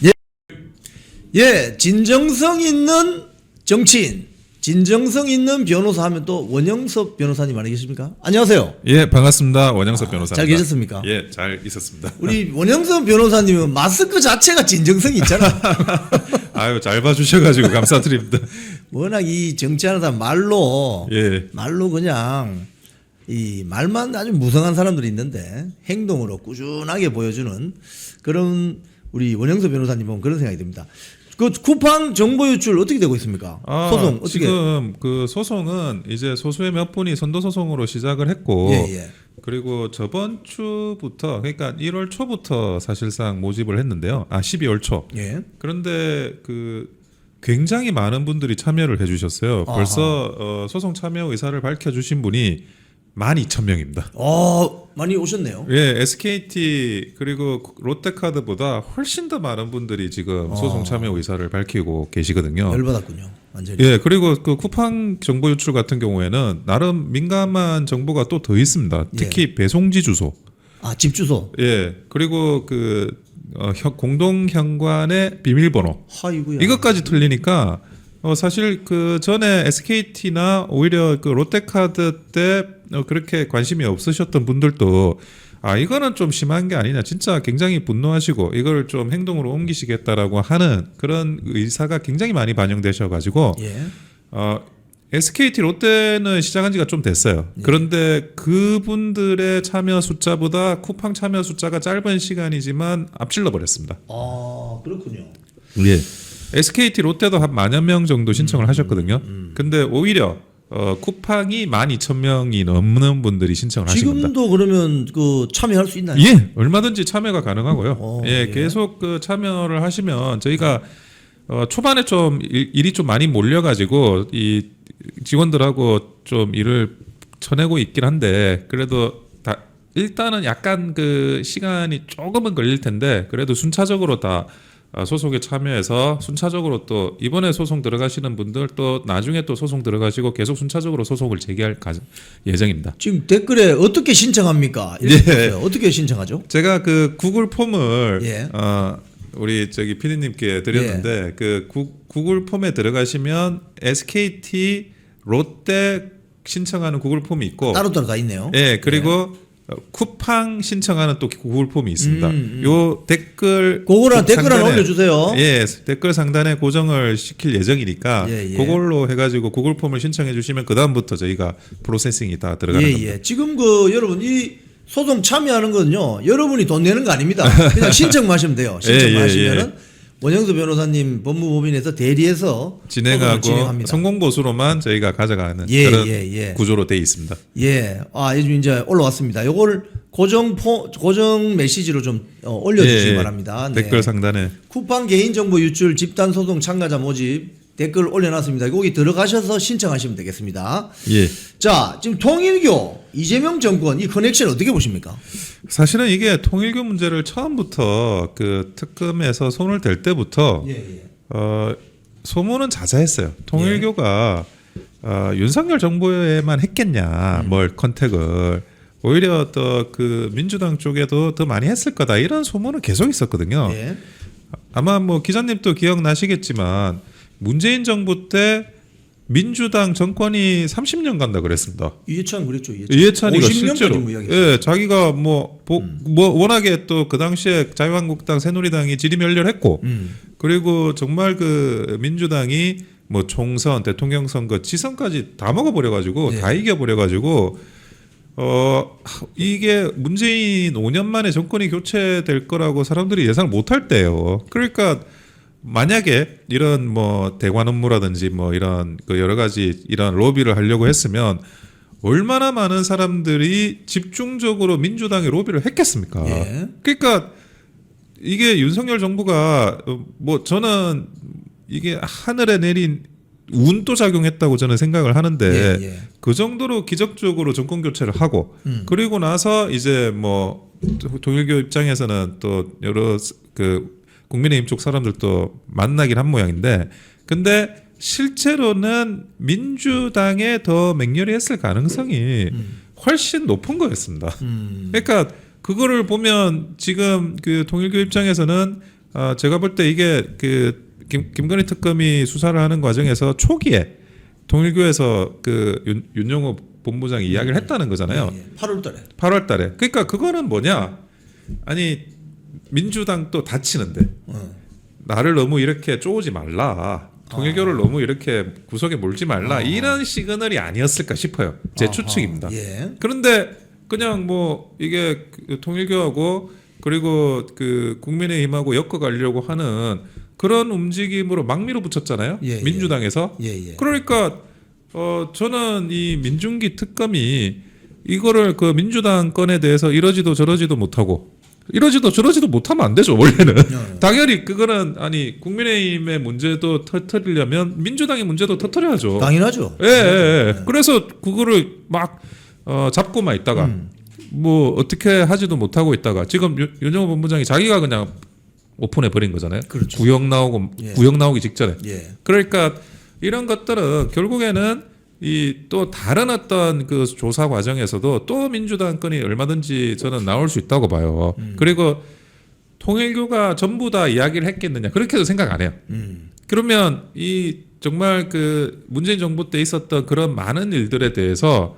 Speaker 1: 예, 진정성 있는 정치인, 진정성 있는 변호사 하면 또 원영섭 변호사님 아니겠습니까? 안녕하세요.
Speaker 3: 예, 반갑습니다. 원영섭 변호사입니다.
Speaker 1: 잘 계셨습니까?
Speaker 3: 예, 잘 있었습니다.
Speaker 1: 우리 원영섭 변호사님은 마스크 자체가 진정성이 있잖아.
Speaker 3: 아유, 잘 봐주셔가지고 감사드립니다.
Speaker 1: 워낙 이 정치하는 사람 말로
Speaker 3: 예.
Speaker 1: 그냥 이 말만 아주 무성한 사람들이 있는데 행동으로 꾸준하게 보여주는 그런 우리 원영섭 변호사님 보면 그런 생각이 듭니다. 그 쿠팡 정보 유출 어떻게 되고 있습니까? 소송 어떻게?
Speaker 3: 지금 그 소송은 이제 소수의 몇 분이 선도 소송으로 시작을 했고,
Speaker 1: 예.
Speaker 3: 그리고 저번 주부터 그러니까 1월 초부터 사실상 모집을 했는데요. 12월 초.
Speaker 1: 예.
Speaker 3: 그런데 그 굉장히 많은 분들이 참여를 해주셨어요.
Speaker 1: 아하.
Speaker 3: 벌써 소송 참여 의사를 밝혀주신 분이 12,000명입니다.
Speaker 1: 많이 오셨네요.
Speaker 3: 예, SKT 그리고 롯데카드보다 훨씬 더 많은 분들이 지금 소송 참여 의사를 밝히고 계시거든요.
Speaker 1: 열받았군요. 완전히.
Speaker 3: 예, 그리고 그 쿠팡 정보 유출 같은 경우에는 나름 민감한 정보가 또 더 있습니다. 특히 배송지 주소.
Speaker 1: 집 주소.
Speaker 3: 예, 그리고 그 공동 현관의 비밀번호.
Speaker 1: 하이구야.
Speaker 3: 이것까지 틀리니까 사실 그 전에 SKT나 오히려 그 롯데카드 때 그렇게 관심이 없으셨던 분들도 이거는 좀 심한 게 아니냐, 진짜 굉장히 분노하시고 이걸 좀 행동으로 옮기시겠다라고 하는 그런 의사가 굉장히 많이 반영되셔가지고
Speaker 1: 예.
Speaker 3: SKT 롯데는 시작한 지가 좀 됐어요. 그런데 그분들의 참여 숫자보다 쿠팡 참여 숫자가 짧은 시간이지만 앞질러 버렸습니다.
Speaker 1: 그렇군요.
Speaker 3: 예. SKT 롯데도 한 10,000여 명 정도 신청을 하셨거든요. 근데 오히려 쿠팡이 12,000명이 넘는 분들이 신청을 하신 겁니다.
Speaker 1: 지금도 그러면 그 참여할 수 있나요?
Speaker 3: 예, 얼마든지 참여가 가능하고요.
Speaker 1: 예.
Speaker 3: 예, 계속 그 참여를 하시면 저희가 초반에 좀 일이 좀 많이 몰려가지고 이 직원들하고 좀 일을 쳐내고 있긴 한데 그래도 일단은 약간 그 시간이 조금은 걸릴 텐데 그래도 순차적으로 다 소송에 참여해서 순차적으로 또 이번에 소송 들어가시는 분들 또 나중에 또 소송 들어가시고 계속 순차적으로 소송을 제기할 예정입니다.
Speaker 1: 지금 댓글에 어떻게 신청합니까? 이렇게 있어요. 어떻게 신청하죠?
Speaker 3: 제가 그 구글 폼을
Speaker 1: 예.
Speaker 3: 우리 저기 PD님께 드렸는데 그 구글 폼에 들어가시면 SKT 롯데 신청하는 구글 폼이 있고
Speaker 1: 따로따로 다 있네요.
Speaker 3: 예, 그리고 쿠팡 신청하는 또 구글 폼이 있습니다. 요 댓글
Speaker 1: 댓글 하나 올려주세요.
Speaker 3: 예, 댓글 상단에 고정을 시킬 예정이니까 그걸로 해가지고 구글 폼을 신청해 주시면 그 다음부터 저희가 프로세싱이 다 들어가는 겁니다.
Speaker 1: 예. 지금 그 여러분 이 소송 참여하는 건요 여러분이 돈 내는 거 아닙니다. 그냥 신청만 하시면 돼요. 신청만 하시면은 원영섭 변호사님 법무법인에서 대리해서
Speaker 3: 진행하고
Speaker 1: 진행합니다.
Speaker 3: 성공 보수로만 저희가 가져가는 그런 구조로 되어 있습니다.
Speaker 1: 예, 요즘 이제 올라왔습니다. 요걸 고정 메시지로 좀 올려주시기 바랍니다. 네.
Speaker 3: 댓글 상단에
Speaker 1: 쿠팡 개인정보 유출 집단 소송 참가자 모집 댓글 올려놨습니다. 거기 들어가셔서 신청하시면 되겠습니다.
Speaker 3: 예.
Speaker 1: 자, 지금 통일교 이재명 정권 이 커넥션 어떻게 보십니까?
Speaker 3: 사실은 이게 통일교 문제를 처음부터 그 특검에서 손을 댈 때부터 소문은 자자했어요. 통일교가 윤석열 정부에만 했겠냐, 뭘 컨택을 오히려 또 그 민주당 쪽에도 더 많이 했을 거다 이런 소문은 계속 있었거든요.
Speaker 1: 예.
Speaker 3: 아마 뭐 기자님도 기억나시겠지만 문재인 정부 때 민주당 정권이 30년 간다 그랬습니다.
Speaker 1: 이해찬 그랬죠.
Speaker 3: 이해찬이가 실제로
Speaker 1: 예,
Speaker 3: 자기가 뭐 워낙에 또 그 당시에 자유한국당 새누리당이 지리멸렬했고 그리고 정말 그 민주당이 뭐 총선 대통령 선거 지선까지 다 먹어버려가지고 다 이겨버려가지고 이게 문재인 5년 만에 정권이 교체될 거라고 사람들이 예상을 못할 때예요. 그러니까 만약에 이런 뭐 대관 업무라든지 뭐 이런 그 여러 가지 이런 로비를 하려고 했으면 얼마나 많은 사람들이 집중적으로 민주당의 로비를 했겠습니까?
Speaker 1: 예.
Speaker 3: 그러니까 이게 윤석열 정부가 뭐 저는 이게 하늘에 내린 운도 작용했다고 저는 생각을 하는데
Speaker 1: 예.
Speaker 3: 그 정도로 기적적으로 정권 교체를 하고 그리고 나서 이제 뭐 통일교 입장에서는 또 여러 그 국민의힘 쪽 사람들도 만나긴 한 모양인데 근데 실제로는 민주당에 더 맹렬히 했을 가능성이 훨씬 높은 거였습니다. 그러니까 그거를 보면 지금 그 통일교 입장에서는 제가 볼 때 이게 그 김건희 특검이 수사를 하는 과정에서 초기에 통일교에서 그 윤영호 본부장이 이야기를 했다는 거잖아요. 8월 달에. 그러니까 그거는 뭐냐? 아니 민주당 또 다치는데 나를 너무 이렇게 쪼우지 말라. 통일교를 너무 이렇게 구석에 몰지 말라. 이런 시그널이 아니었을까 싶어요. 제 추측입니다.
Speaker 1: 예.
Speaker 3: 그런데 그냥 뭐 이게 통일교하고 그리고 그 국민의힘하고 엮어가려고 하는 그런 움직임으로 막 밀어붙였잖아요.
Speaker 1: 예,
Speaker 3: 민주당에서.
Speaker 1: 예.
Speaker 3: 그러니까 저는 이 민중기 특검이 이거를 그 민주당 건에 대해서 이러지도 저러지도 못하고 이러지도 저러지도 못하면 안 되죠 원래는. 당연히 그거는 아니 국민의힘의 문제도 터뜨리려면 민주당의 문제도 터뜨려야죠.
Speaker 1: 당연하죠.
Speaker 3: 예. 그래서 그거를 막 잡고만 있다가 뭐 어떻게 하지도 못하고 있다가 지금 윤영호 본부장이 자기가 그냥 오픈해 버린 거잖아요.
Speaker 1: 그렇죠.
Speaker 3: 구형 나오기 직전에.
Speaker 1: 예.
Speaker 3: 그러니까 이런 것들은 결국에는 이 또 다른 어떤 그 조사 과정에서도 또 민주당 건이 얼마든지 저는 나올 수 있다고 봐요. 그리고 통일교가 전부 다 이야기를 했겠느냐 그렇게도 생각 안 해요. 그러면 이 정말 그 문재인 정부 때 있었던 그런 많은 일들에 대해서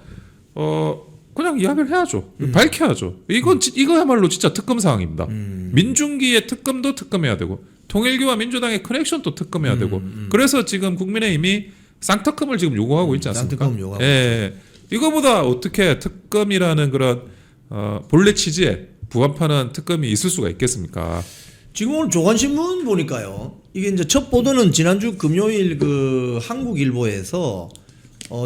Speaker 3: 그냥 이야기를 해야죠. 밝혀야죠. 이거야말로 진짜 특검 사항입니다. 민중기의 특검도 특검해야 되고 통일교와 민주당의 커넥션도 특검해야 되고 그래서 지금 국민의힘이 쌍특검을 지금 요구하고 있지 않습니까?
Speaker 1: 쌍특검 요구하고
Speaker 3: 이거보다 어떻게 특검이라는 그런 본래 취지에 부합하는 특검이 있을 수가 있겠습니까?
Speaker 1: 지금 오늘 조간신문 보니까요. 이게 이제 첫 보도는 지난주 금요일 그 한국일보에서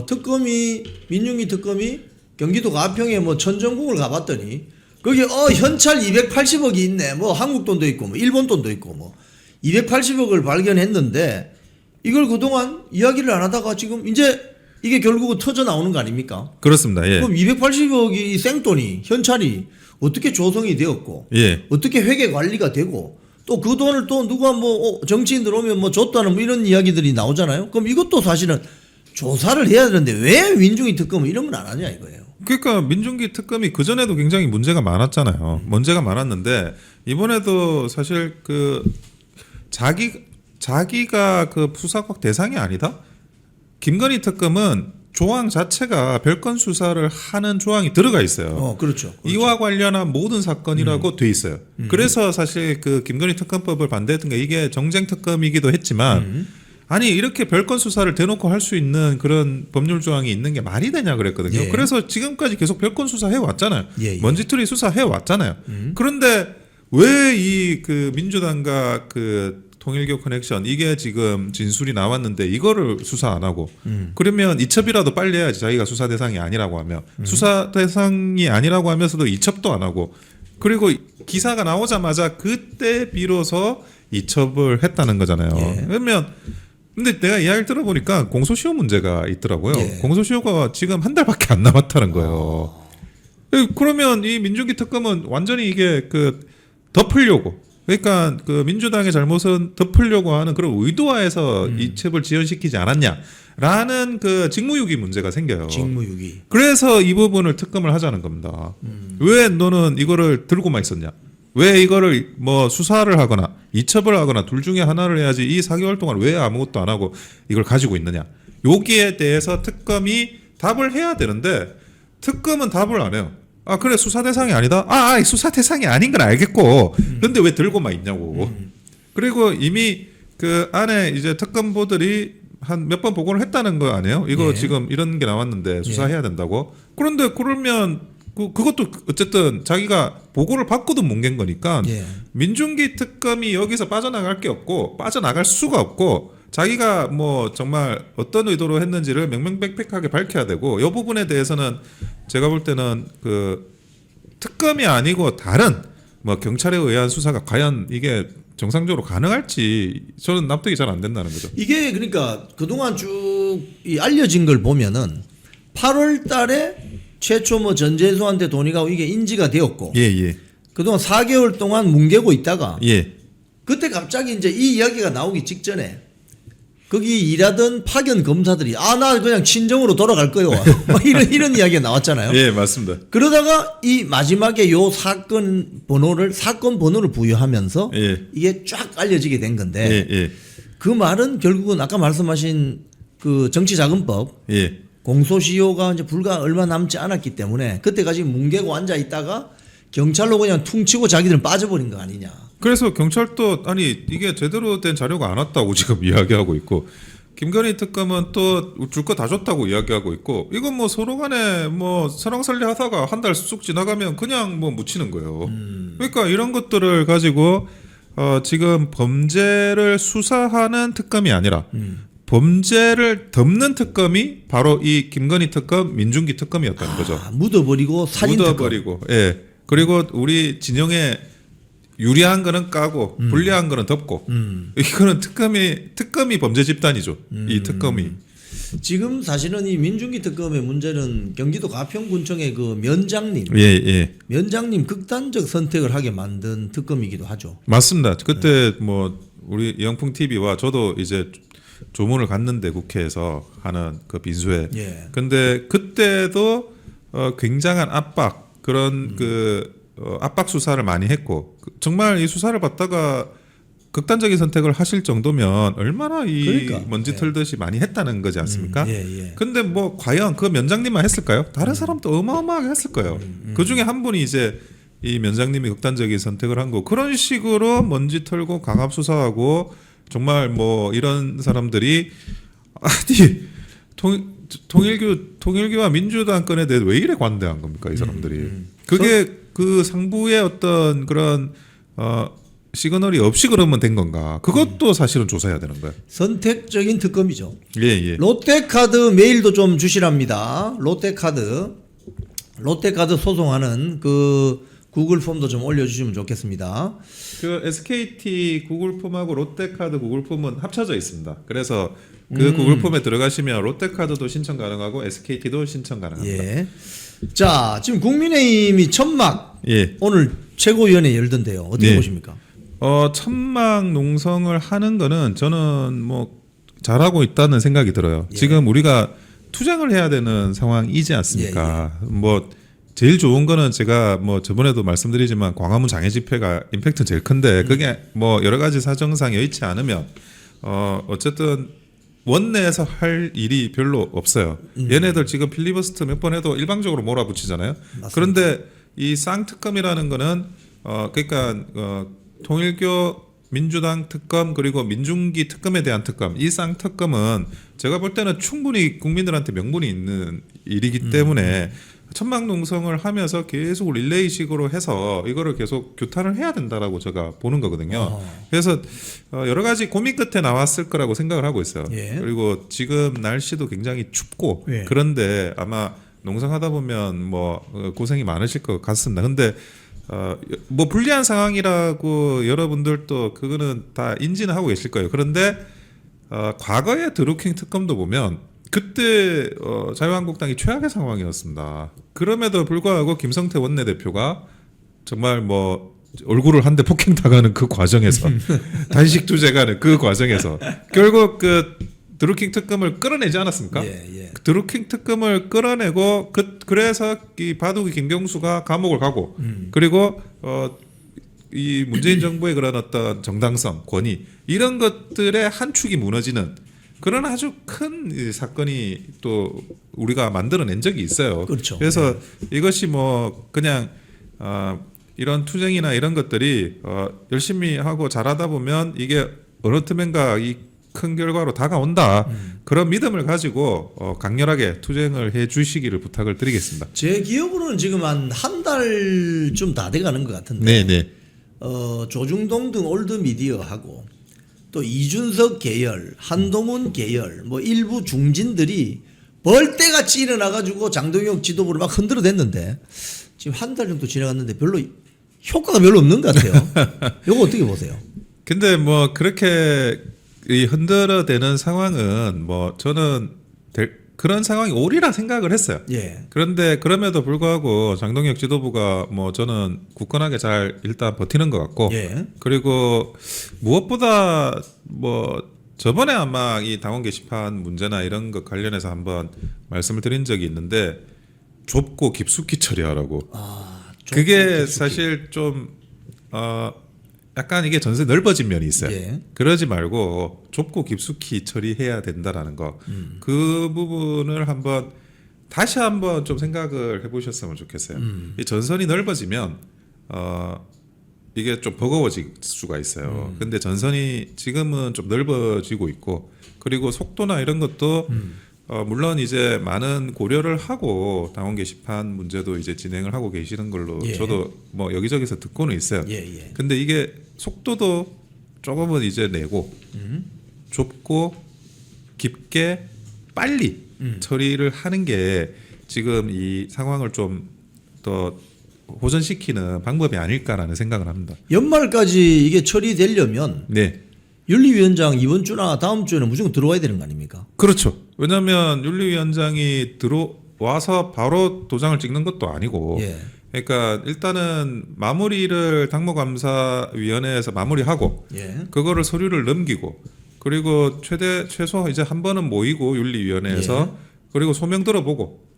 Speaker 1: 특검이 민중기 특검이 경기도 가평에 뭐 천정궁을 가봤더니 거기 현찰 280억이 있네. 뭐 한국 돈도 있고 뭐 일본 돈도 있고 뭐 280억을 발견했는데 이걸 그동안 이야기를 안 하다가 지금 이제 이게 결국은 터져 나오는 거 아닙니까?
Speaker 3: 그렇습니다. 예.
Speaker 1: 그럼 280억이 생돈이 현찰이 어떻게 조성이 되었고
Speaker 3: 예.
Speaker 1: 어떻게 회계 관리가 되고 또 그 돈을 또 누가 뭐 정치인들 오면 뭐 줬다는 뭐 이런 이야기들이 나오잖아요. 그럼 이것도 사실은 조사를 해야 되는데 왜 민중기 특검은 이런 건 안 하냐 이거예요.
Speaker 3: 그러니까 민중기 특검이 그 전에도 굉장히 문제가 많았잖아요. 문제가 많았는데 이번에도 사실 그 자기가 그 수사국 대상이 아니다. 김건희 특검은 조항 자체가 별건 수사를 하는 조항이 들어가 있어요.
Speaker 1: 그렇죠.
Speaker 3: 이와 관련한 모든 사건이라고 돼 있어요. 그래서 사실 그 김건희 특검법을 반대했던 게 이게 정쟁 특검이기도 했지만 아니 이렇게 별건 수사를 대놓고 할 수 있는 그런 법률 조항이 있는 게 말이 되냐 그랬거든요.
Speaker 1: 예.
Speaker 3: 그래서 지금까지 계속 별건 수사해 왔잖아요.
Speaker 1: 예.
Speaker 3: 먼지털이 수사해 왔잖아요. 그런데 왜 이 그 민주당과 그 통일교 커넥션 이게 지금 진술이 나왔는데 이거를 수사 안 하고 그러면 이첩이라도 빨리 해야지. 자기가 수사 대상이 아니라고 하면 수사 대상이 아니라고 하면서도 이첩도 안 하고 그리고 기사가 나오자마자 그때 비로소 이첩을 했다는 거잖아요.
Speaker 1: 예.
Speaker 3: 그러면 근데 내가 이야기를 들어보니까 공소시효 문제가 있더라고요.
Speaker 1: 예.
Speaker 3: 공소시효가 지금 한 달밖에 안 남았다는 거예요. 그러면 이 민중기 특검은 완전히 이게 그 덮으려고 그러니까 그 민주당의 잘못은 덮으려고 하는 그런 의도화해서 이첩을 지연시키지 않았냐라는 그 직무유기 문제가 생겨요.
Speaker 1: 직무유기.
Speaker 3: 그래서 이 부분을 특검을 하자는 겁니다. 왜 너는 이거를 들고만 있었냐? 왜 이거를 뭐 수사를 하거나 이첩을 하거나 둘 중에 하나를 해야지 이 4개월 동안 왜 아무것도 안 하고 이걸 가지고 있느냐? 여기에 대해서 특검이 답을 해야 되는데 특검은 답을 안 해요. 아 그래 수사 대상이 아니다. 수사 대상이 아닌 건 알겠고 그런데 왜 들고만 있냐고. 그리고 이미 그 안에 이제 특검보들이 한 몇 번 보고를 했다는 거 아니에요? 이거
Speaker 1: 예.
Speaker 3: 지금 이런 게 나왔는데 수사해야 된다고. 그런데 그러면 그것도 어쨌든 자기가 보고를 받고도 뭉갠 거니까
Speaker 1: 예.
Speaker 3: 민중기 특검이 여기서 빠져나갈 게 없고 빠져나갈 수가 없고 자기가 뭐 정말 어떤 의도로 했는지를 명명백백하게 밝혀야 되고 이 부분에 대해서는 제가 볼 때는 그 특검이 아니고 다른 뭐 경찰에 의한 수사가 과연 이게 정상적으로 가능할지 저는 납득이 잘 안 된다는 거죠.
Speaker 1: 이게 그러니까 그동안 쭉 이 알려진 걸 보면은 8월 달에 최초 뭐 전재수한테 돈이 가고 이게 인지가 되었고
Speaker 3: 예.
Speaker 1: 그동안 4개월 동안 뭉개고 있다가
Speaker 3: 예.
Speaker 1: 그때 갑자기 이제 이 이야기가 나오기 직전에 거기 일하던 파견 검사들이 나 그냥 친정으로 돌아갈 거요. 막 이런 이야기가 나왔잖아요.
Speaker 3: 예, 맞습니다.
Speaker 1: 그러다가 이 마지막에 요 사건 번호를 부여하면서
Speaker 3: 예.
Speaker 1: 이게 쫙 알려지게 된 건데
Speaker 3: 예.
Speaker 1: 그 말은 결국은 아까 말씀하신 그 정치자금법
Speaker 3: 예.
Speaker 1: 공소시효가 이제 불과 얼마 남지 않았기 때문에 그때까지 뭉개고 앉아 있다가 경찰로 그냥 퉁치고 자기들은 빠져버린 거 아니냐.
Speaker 3: 그래서 경찰도 아니 이게 제대로 된 자료가 안 왔다고 지금 이야기하고 있고 김건희 특검은 또 줄 거 다 줬다고 이야기하고 있고 이건 뭐 서로 간에 뭐 설왕설래 하다가 한 달 쑥 지나가면 그냥 뭐 묻히는 거예요. 그러니까 이런 것들을 가지고 지금 범죄를 수사하는 특검이 아니라 범죄를 덮는 특검이 바로 이 김건희 특검, 민중기 특검이었다는 거죠.
Speaker 1: 묻어버리고 살인 특검.
Speaker 3: 묻어버리고, 예. 그리고 우리 진영에 유리한 거는 까고 불리한 거는 덮고 이거는 특검이 범죄 집단이죠. 이 특검이.
Speaker 1: 지금 사실은 이 민중기 특검의 문제는 경기도 가평군청의 그 면장님,
Speaker 3: 예.
Speaker 1: 면장님 극단적 선택을 하게 만든 특검이기도 하죠.
Speaker 3: 맞습니다. 그때 뭐 우리 영풍 TV와 저도 이제 조문을 갔는데 국회에서 하는 그 빈수에.
Speaker 1: 예.
Speaker 3: 근데 그때도 굉장한 압박 그런 압박 수사를 많이 했고 정말 이 수사를 받다가 극단적인 선택을 하실 정도면 얼마나 이
Speaker 1: 그러니까.
Speaker 3: 먼지 털듯이 많이 했다는 거지 않습니까?
Speaker 1: 예.
Speaker 3: 근데 뭐 과연 그 면장님만 했을까요? 다른 사람도 어마어마하게 했을 거예요. 그 중에 한 분이 이제 이 면장님이 극단적인 선택을 한 거 그런 식으로 먼지 털고 강압 수사하고 정말 뭐 이런 사람들이 아니 통일교와 민주당 건에 대해 왜 이래 관대한 겁니까 이 사람들이? 그게 그 상부의 어떤 그런 시그널이 없이 그러면 된 건가? 그것도 사실은 조사해야 되는 거예요.
Speaker 1: 선택적인 특검이죠.
Speaker 3: 예.
Speaker 1: 롯데카드 메일도 좀 주시랍니다. 롯데카드 소송하는 그 구글 폼도 좀 올려주시면 좋겠습니다.
Speaker 3: 그 SKT 구글 폼하고 롯데카드 구글 폼은 합쳐져 있습니다. 그래서 그 구글 폼에 들어가시면 롯데카드도 신청 가능하고 SKT도 신청 가능합니다.
Speaker 1: 예. 자, 지금 국민의힘이 천막
Speaker 3: 예.
Speaker 1: 오늘 최고위원회 열던데요. 어떻게
Speaker 3: 예.
Speaker 1: 보십니까?
Speaker 3: 천막 농성을 하는 거는 저는 뭐 잘하고 있다는 생각이 들어요.
Speaker 1: 예.
Speaker 3: 지금 우리가 투쟁을 해야 되는 상황이지 않습니까? 뭐 제일 좋은 거는 제가 뭐 저번에도 말씀드리지만 광화문 장애 집회가 임팩트는 제일 큰데 그게 뭐 여러 가지 사정상 여의치 않으면 어쨌든 원내에서 할 일이 별로 없어요. 얘네들 지금 필리버스터 몇 번 해도 일방적으로 몰아붙이잖아요.
Speaker 1: 맞습니다.
Speaker 3: 그런데 이 쌍특검이라는 거는 그러니까 통일교 민주당 특검 그리고 민중기 특검에 대한 특검 이 쌍특검은 제가 볼 때는 충분히 국민들한테 명분이 있는 일이기 때문에 천막 농성을 하면서 계속 릴레이식으로 해서 이거를 계속 규탄을 해야 된다라고 제가 보는 거거든요. 그래서 여러 가지 고민 끝에 나왔을 거라고 생각을 하고 있어요.
Speaker 1: 예.
Speaker 3: 그리고 지금 날씨도 굉장히 춥고
Speaker 1: 예.
Speaker 3: 그런데 아마 농성하다 보면 뭐 고생이 많으실 것 같습니다. 근데 뭐 불리한 상황이라고 여러분들도 그거는 다 인지는 하고 계실 거예요. 그런데 과거의 드루킹 특검도 보면 그때 자유한국당이 최악의 상황이었습니다. 그럼에도 불구하고 김성태 원내대표가 정말 뭐 얼굴을 한 대 폭행 당하는 그 과정에서 단식 투쟁하는 그 과정에서 결국 그 드루킹 특검을 끌어내지 않았습니까?
Speaker 1: 예.
Speaker 3: 드루킹 특검을 끌어내고 그래서 이 바둑이 김경수가 감옥을 가고 그리고 이 문재인 정부의 그런 어떤 정당성, 권위 이런 것들의 한 축이 무너지는 그런 아주 큰 사건이 또 우리가 만들어낸 적이 있어요.
Speaker 1: 그렇죠.
Speaker 3: 그래서 이것이 뭐 그냥 이런 투쟁이나 이런 것들이 열심히 하고 잘하다 보면 이게 어느 틈엔가 이 큰 결과로 다가온다. 그런 믿음을 가지고 강렬하게 투쟁을 해 주시기를 부탁을 드리겠습니다.
Speaker 1: 제 기억으로는 지금 한 달쯤 다 돼가는 것 같은데
Speaker 3: 네.
Speaker 1: 조중동 등 올드 미디어하고 또 이준석 계열, 한동훈 계열, 뭐 일부 중진들이 벌떼같이 일어나가지고 장동혁 지도부를 막 흔들어댔는데 지금 한 달 정도 지나갔는데 별로 효과가 별로 없는 것 같아요. 이거 어떻게 보세요?
Speaker 3: 근데 뭐 그렇게 이 흔들어대는 상황은 뭐 저는 그런 상황이 오리라 생각을 했어요.
Speaker 1: 예.
Speaker 3: 그런데 그럼에도 불구하고 장동혁 지도부가 뭐 저는 굳건하게 잘 일단 버티는 것 같고
Speaker 1: 예.
Speaker 3: 그리고 무엇보다 뭐 저번에 아마 이 당원 게시판 문제나 이런 것 관련해서 한번 말씀을 드린 적이 있는데 좁고 깊숙이 처리하라고. 그게
Speaker 1: 깊숙이.
Speaker 3: 사실 좀 약간 이게 전세 넓어진 면이 있어요.
Speaker 1: 예.
Speaker 3: 그러지 말고 좁고 깊숙이 처리해야 된다라는 거. 그 부분을 다시 한번 좀 생각을 해보셨으면 좋겠어요. 이 전선이 넓어지면 이게 좀 버거워질 수가 있어요. 근데 전선이 지금은 좀 넓어지고 있고 그리고 속도나 이런 것도 물론 이제 많은 고려를 하고 당원 게시판 문제도 이제 진행을 하고 계시는 걸로
Speaker 1: 예.
Speaker 3: 저도 뭐 여기저기서 듣고는 있어요.
Speaker 1: 예, 예.
Speaker 3: 근데 이게 속도도 조금은 이제 내고 좁고 깊게 빨리 처리를 하는 게 지금 이 상황을 좀 더 호전시키는 방법이 아닐까라는 생각을 합니다.
Speaker 1: 연말까지 이게 처리되려면
Speaker 3: 네.
Speaker 1: 윤리위원장 이번 주나 다음 주에는 무조건 들어와야 되는 거 아닙니까?
Speaker 3: 그렇죠. 왜냐하면 윤리위원장이 들어와서 바로 도장을 찍는 것도 아니고
Speaker 1: 예.
Speaker 3: 그러니까 일단은 마무리를 당무감사위원회에서 마무리하고
Speaker 1: 예.
Speaker 3: 그거를 서류를 넘기고 그리고 최소 이제 한 번은 모이고 윤리위원회에서 그리고 소명 들어보고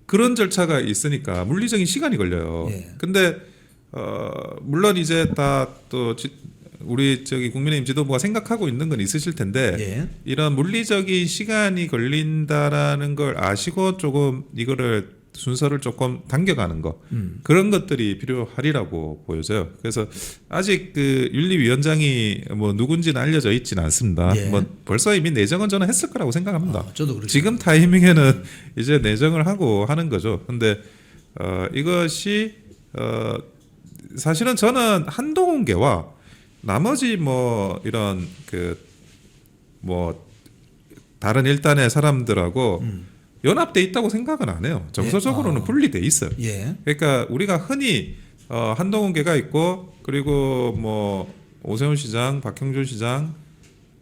Speaker 3: 그런 절차가 있으니까 물리적인 시간이 걸려요.
Speaker 1: 예.
Speaker 3: 근데 물론 이제 다 또 우리 국민의힘 지도부가 생각하고 있는 건 있으실 텐데
Speaker 1: 예.
Speaker 3: 이런 물리적인 시간이 걸린다라는 걸 아시고 조금 이거를 순서를 조금 당겨가는 거 그런 것들이 필요하리라고 보여져요. 그래서 아직 그 윤리위원장이 뭐 누군지는 알려져 있지는 않습니다.
Speaker 1: 예.
Speaker 3: 뭐 벌써 이미 내정은 저는 했을 거라고 생각합니다.
Speaker 1: 저도 그렇게
Speaker 3: 지금 타이밍에는 이제 내정을 하고 하는 거죠. 근데 이것이 사실은 저는 한동훈계와 나머지 뭐 이런 뭐 다른 일단의 사람들하고 연합돼 있다고 생각은 안 해요. 정서적으로는 분리돼 있어요.
Speaker 1: 예.
Speaker 3: 그러니까 우리가 흔히 한동훈계가 있고 그리고 뭐 오세훈 시장, 박형준 시장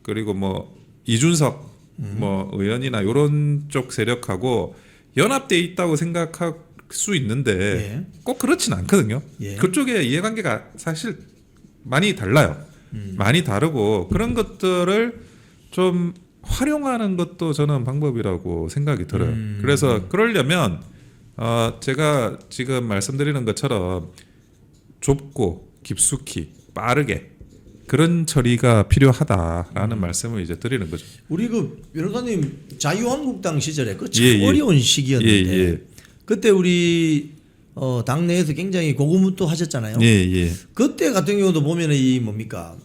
Speaker 3: 그리고 뭐 이준석 뭐 의원이나 이런 쪽 세력하고 연합돼 있다고 생각할 수 있는데
Speaker 1: 예.
Speaker 3: 꼭 그렇진 않거든요.
Speaker 1: 예.
Speaker 3: 그쪽의 이해관계가 사실 많이 달라요. 많이 다르고 그런 것들을 좀 활용하는 것도 저는 방법이라고 생각이 들어요. 그래서 그러려면 제가 지금 말씀드리는 것처럼 좁고 깊숙이 빠르게 그런 처리가 필요하다라는 말씀을 이제 드리는 거죠.
Speaker 1: 우리 그 변호사님 자유한국당 시절에 그 참
Speaker 3: 예.
Speaker 1: 어려운 시기였는데
Speaker 3: 예.
Speaker 1: 그때 우리 당내에서 굉장히 고군분투하셨잖아요.
Speaker 3: 예.
Speaker 1: 그때 같은 경우도 보면은 이 뭡니까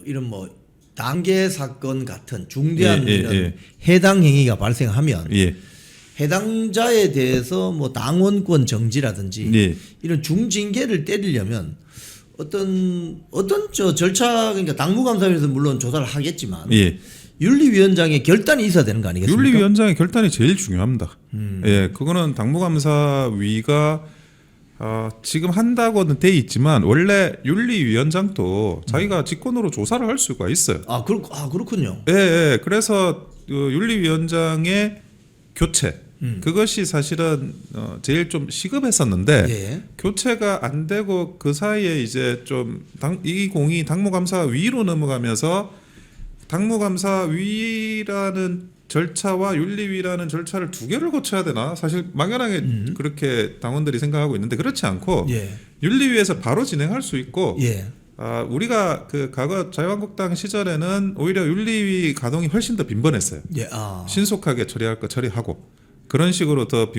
Speaker 1: 이런 뭐 단계 사건 같은 중대한 이런 해당 행위가 발생하면
Speaker 3: 예.
Speaker 1: 해당자에 대해서 뭐 당원권 정지라든지
Speaker 3: 예.
Speaker 1: 이런 중징계를 때리려면 어떤 저 절차 그러니까 당무감사위에서 물론 조사를 하겠지만
Speaker 3: 예.
Speaker 1: 윤리위원장의 결단이 있어야 되는 거 아니겠습니까?
Speaker 3: 윤리위원장의 결단이 제일 중요합니다. 예, 그거는 당무감사위가 지금 한다고는 돼 있지만 원래 윤리위원장도 자기가 직권으로 조사를 할 수가 있어요.
Speaker 1: 그렇군요.
Speaker 3: 예. 그래서 윤리위원장의 교체 그것이 사실은 제일 좀 시급했었는데
Speaker 1: 예.
Speaker 3: 교체가 안 되고 그 사이에 이제 좀 이 공이 당무감사위로 넘어가면서 당무감사위라는 절차와 윤리위라는 절차를 두 개를 거쳐야 되나? 사실 막연하게 그렇게 당원들이 생각하고 있는데 그렇지 않고
Speaker 1: 예.
Speaker 3: 윤리위에서 바로 진행할 수 있고
Speaker 1: 예.
Speaker 3: 우리가 그 과거 자유한국당 시절에는 오히려 윤리위 가동이 훨씬 더 빈번했어요.
Speaker 1: 예.
Speaker 3: 신속하게 처리할 거 처리하고 그런 식으로 더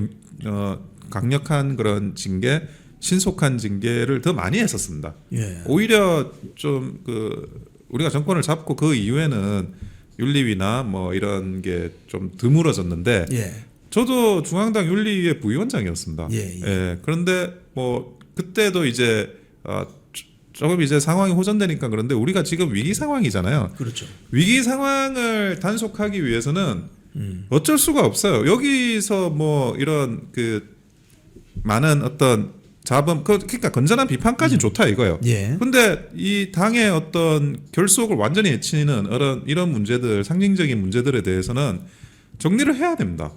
Speaker 3: 강력한 그런 징계, 신속한 징계를 더 많이 했었습니다.
Speaker 1: 예.
Speaker 3: 오히려 좀 우리가 정권을 잡고 그 이후에는 윤리위나 뭐 이런 게 좀 드물어졌는데
Speaker 1: 예.
Speaker 3: 저도 중앙당 윤리위의 부위원장이었습니다.
Speaker 1: 예.
Speaker 3: 그런데 뭐 그때도 이제 조금 이제 상황이 호전되니까 그런데 우리가 지금 위기 상황이잖아요.
Speaker 1: 그렇죠.
Speaker 3: 위기 상황을 단속하기 위해서는 어쩔 수가 없어요. 여기서 뭐 이런 많은 어떤 잡음 그러니까 건전한 비판까지는 좋다 이거예요.
Speaker 1: 예.
Speaker 3: 근데 이 당의 어떤 결속을 완전히 해치는 이런 문제들, 상징적인 문제들에 대해서는 정리를 해야 됩니다.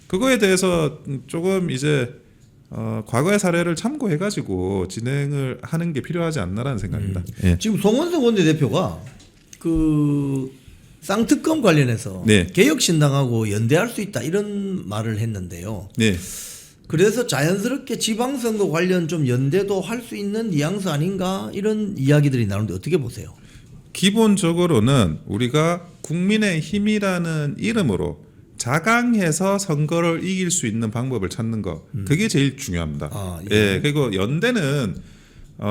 Speaker 3: 그거에 대해서 조금 이제 과거의 사례를 참고해가지고 진행을 하는 게 필요하지 않나라는 생각입니다. 예.
Speaker 1: 지금 송원석 원내대표가 그 쌍특검 관련해서
Speaker 3: 네.
Speaker 1: 개혁신당하고 연대할 수 있다 이런 말을 했는데요.
Speaker 3: 네.
Speaker 1: 그래서 자연스럽게 지방선거 관련 좀 연대도 할 수 있는 뉘앙스 아닌가 이런 이야기들이 나오는데 어떻게 보세요?
Speaker 3: 기본적으로는 우리가 국민의 힘이라는 이름으로 자강해서 선거를 이길 수 있는 방법을 찾는 거 그게 제일 중요합니다.
Speaker 1: 아, 예.
Speaker 3: 예. 그리고 연대는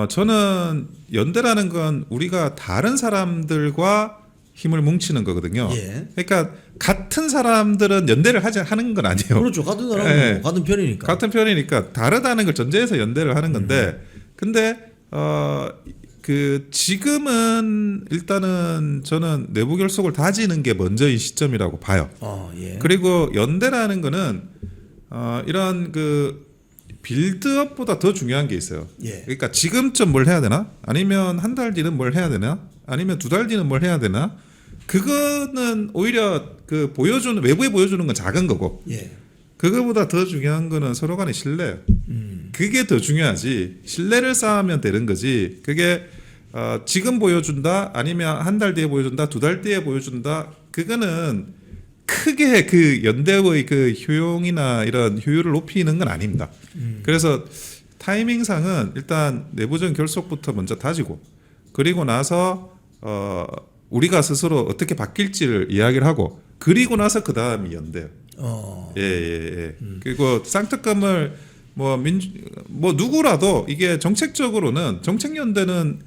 Speaker 3: 저는 연대라는 건 우리가 다른 사람들과 힘을 뭉치는 거거든요.
Speaker 1: 예.
Speaker 3: 그러니까 같은 사람들은 연대를 하는 건 아니에요.
Speaker 1: 그렇죠. 같은 사람은
Speaker 3: 예.
Speaker 1: 같은 편이니까.
Speaker 3: 같은 편이니까 다르다는 걸 전제해서 연대를 하는 건데 근데 그 지금은 일단은 저는 내부 결속을 다지는 게 먼저인 시점이라고 봐요.
Speaker 1: 예.
Speaker 3: 그리고 연대라는 거는 이런 그 빌드업보다 더 중요한 게 있어요.
Speaker 1: 예.
Speaker 3: 그러니까 지금쯤 뭘 해야 되나? 아니면 한 달 뒤는 뭘 해야 되나? 아니면 두 달 뒤는 뭘 해야 되나? 그거는 오히려 그 외부에 보여주는 건 작은 거고
Speaker 1: 예.
Speaker 3: 그거보다 더 중요한 거는 서로 간의 신뢰예요. 그게 더 중요하지. 신뢰를 쌓으면 되는 거지. 그게 지금 보여준다 아니면 한 달 뒤에 보여준다 두 달 뒤에 보여준다 그거는 크게 그 연대의 그 효용이나 이런 효율을 높이는 건 아닙니다. 그래서 타이밍상은 일단 내부적인 결속부터 먼저 다지고 그리고 나서 우리가 스스로 어떻게 바뀔지를 이야기를 하고 그리고 나서 그 다음이 연대요. 예. 그리고 쌍특검을 뭐 누구라도 이게 정책적으로는 정책연대는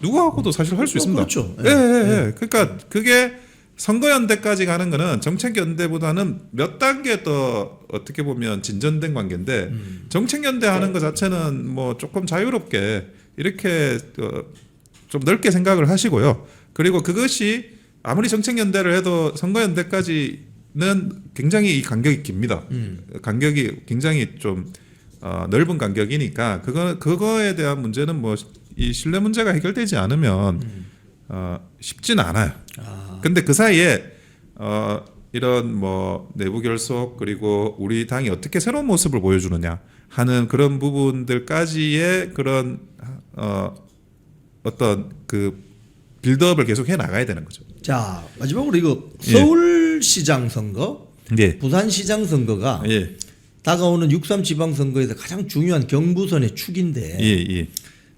Speaker 3: 누구하고도 사실 할 수 있습니다.
Speaker 1: 그렇죠.
Speaker 3: 예. 그러니까 그게 선거연대까지 가는 거는 정책연대보다는 몇 단계 더 어떻게 보면 진전된 관계인데 정책연대 하는 것 자체는 뭐 조금 자유롭게 이렇게 좀 넓게 생각을 하시고요. 그리고 그것이 아무리 정책연대를 해도 선거연대까지는 굉장히 이 간격이 깁니다. 간격이 굉장히 좀 넓은 간격이니까 그거에 대한 문제는 뭐 이 신뢰 문제가 해결되지 않으면 쉽지는 않아요. 근데 그 사이에 이런 뭐 내부 결속 그리고 우리 당이 어떻게 새로운 모습을 보여주느냐 하는 그런 부분들까지의 그런 어떤 그 빌드업을 계속 해 나가야 되는 거죠.
Speaker 1: 자, 마지막으로 이거 서울시장 선거,
Speaker 3: 예.
Speaker 1: 부산시장 선거가
Speaker 3: 예.
Speaker 1: 다가오는 6.3 지방선거에서 가장 중요한 경부선의 축인데
Speaker 3: 예.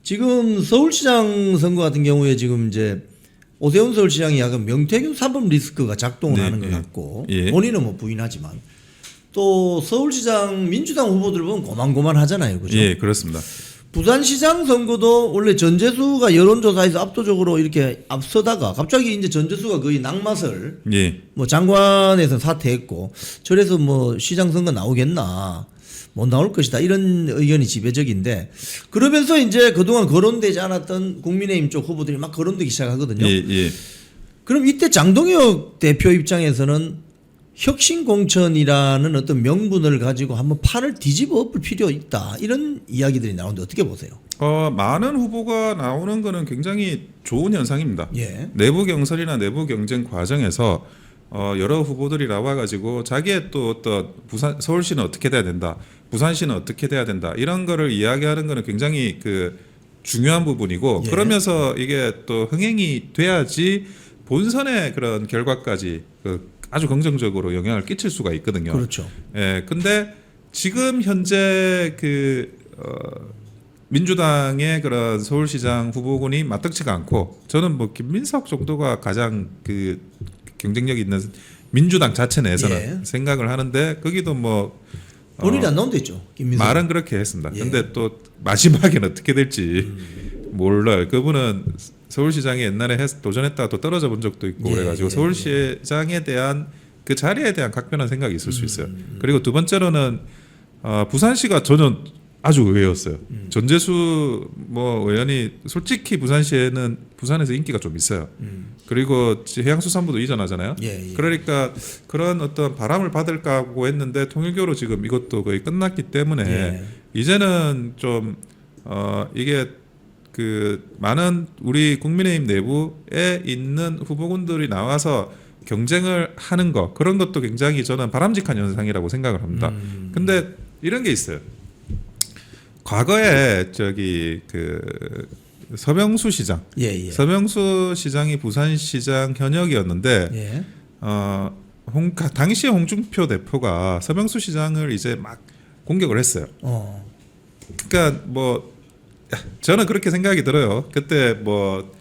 Speaker 1: 지금 서울시장 선거 같은 경우에 지금 이제 오세훈 서울시장이 약간 명태균 사법 리스크가 작동을
Speaker 3: 네,
Speaker 1: 하는 것
Speaker 3: 예.
Speaker 1: 같고
Speaker 3: 예.
Speaker 1: 본인은 뭐 부인하지만 또 서울시장 민주당 후보들 보면 고만고만하잖아요, 그죠?
Speaker 3: 예, 그렇습니다.
Speaker 1: 부산시장 선거도 원래 전재수가 여론조사에서 압도적으로 이렇게 앞서다가 갑자기 이제 전재수가 거의 낙마설
Speaker 3: 예.
Speaker 1: 뭐 장관에서 사퇴했고 저래서 뭐 시장 선거 나오겠나 못 나올 것이다 이런 의견이 지배적인데 그러면서 이제 그동안 거론되지 않았던 국민의힘 쪽 후보들이 막 거론되기 시작하거든요.
Speaker 3: 예.
Speaker 1: 그럼 이때 장동혁 대표 입장에서는 혁신공천이라는 어떤 명분을 가지고 한번 판을 뒤집어 엎을 필요 있다 이런 이야기들이 나오는데 어떻게 보세요?
Speaker 3: 많은 후보가 나오는 거는 굉장히 좋은 현상입니다.
Speaker 1: 예.
Speaker 3: 내부 경선이나 내부 경쟁 과정에서 여러 후보들이 나와가지고 자기의 또 어떤 서울시는 어떻게 돼야 된다, 부산시는 어떻게 돼야 된다 이런 거를 이야기하는 거는 굉장히 그 중요한 부분이고
Speaker 1: 예.
Speaker 3: 그러면서 이게 또 흥행이 돼야지 본선의 그런 결과까지 아주 긍정적으로 영향을 끼칠 수가 있거든요.
Speaker 1: 그렇죠.
Speaker 3: 예, 근데 지금 현재 민주당의 그런 서울시장 후보군이 마땅치가 않고 저는 뭐 김민석 정도가 가장 그 경쟁력이 있는 민주당 자체 내에서는
Speaker 1: 예.
Speaker 3: 생각을 하는데 거기도 뭐
Speaker 1: 본인이 안 나온다 했죠. 김민석.
Speaker 3: 말은 그렇게 했습니다.
Speaker 1: 예.
Speaker 3: 근데 또 마지막에는 어떻게 될지 몰라요. 그분은 서울시장에 옛날에 도전했다가 또 떨어져 본 적도 있고
Speaker 1: 예,
Speaker 3: 그래가지고 서울시장에 대한 그 자리에 대한 각별한 생각이 있을 수 있어요. 그리고 두 번째로는 부산시가 전혀 아주 의외였어요. 전재수 뭐 의원이 솔직히 부산에서 인기가 좀 있어요. 그리고 해양수산부도 이전하잖아요.
Speaker 1: 예, 예.
Speaker 3: 그러니까 그런 어떤 바람을 받을까 하고 했는데 통일교로 지금 이것도 거의 끝났기 때문에
Speaker 1: 예.
Speaker 3: 이제는 좀 이게 그 많은 우리 국민의힘 내부에 있는 후보군들이 나와서 경쟁을 하는 거 그런 것도 굉장히 저는 바람직한 현상이라고 생각을 합니다. 근데 이런 게 있어요. 과거에 저기 그 서명수 시장,
Speaker 1: 예, 예.
Speaker 3: 서명수 시장이 부산시장 현역이었는데
Speaker 1: 예.
Speaker 3: 당시 홍준표 대표가 서명수 시장을 이제 막 공격을 했어요. 그러니까 뭐 저는 그렇게 생각이 들어요. 그때 뭐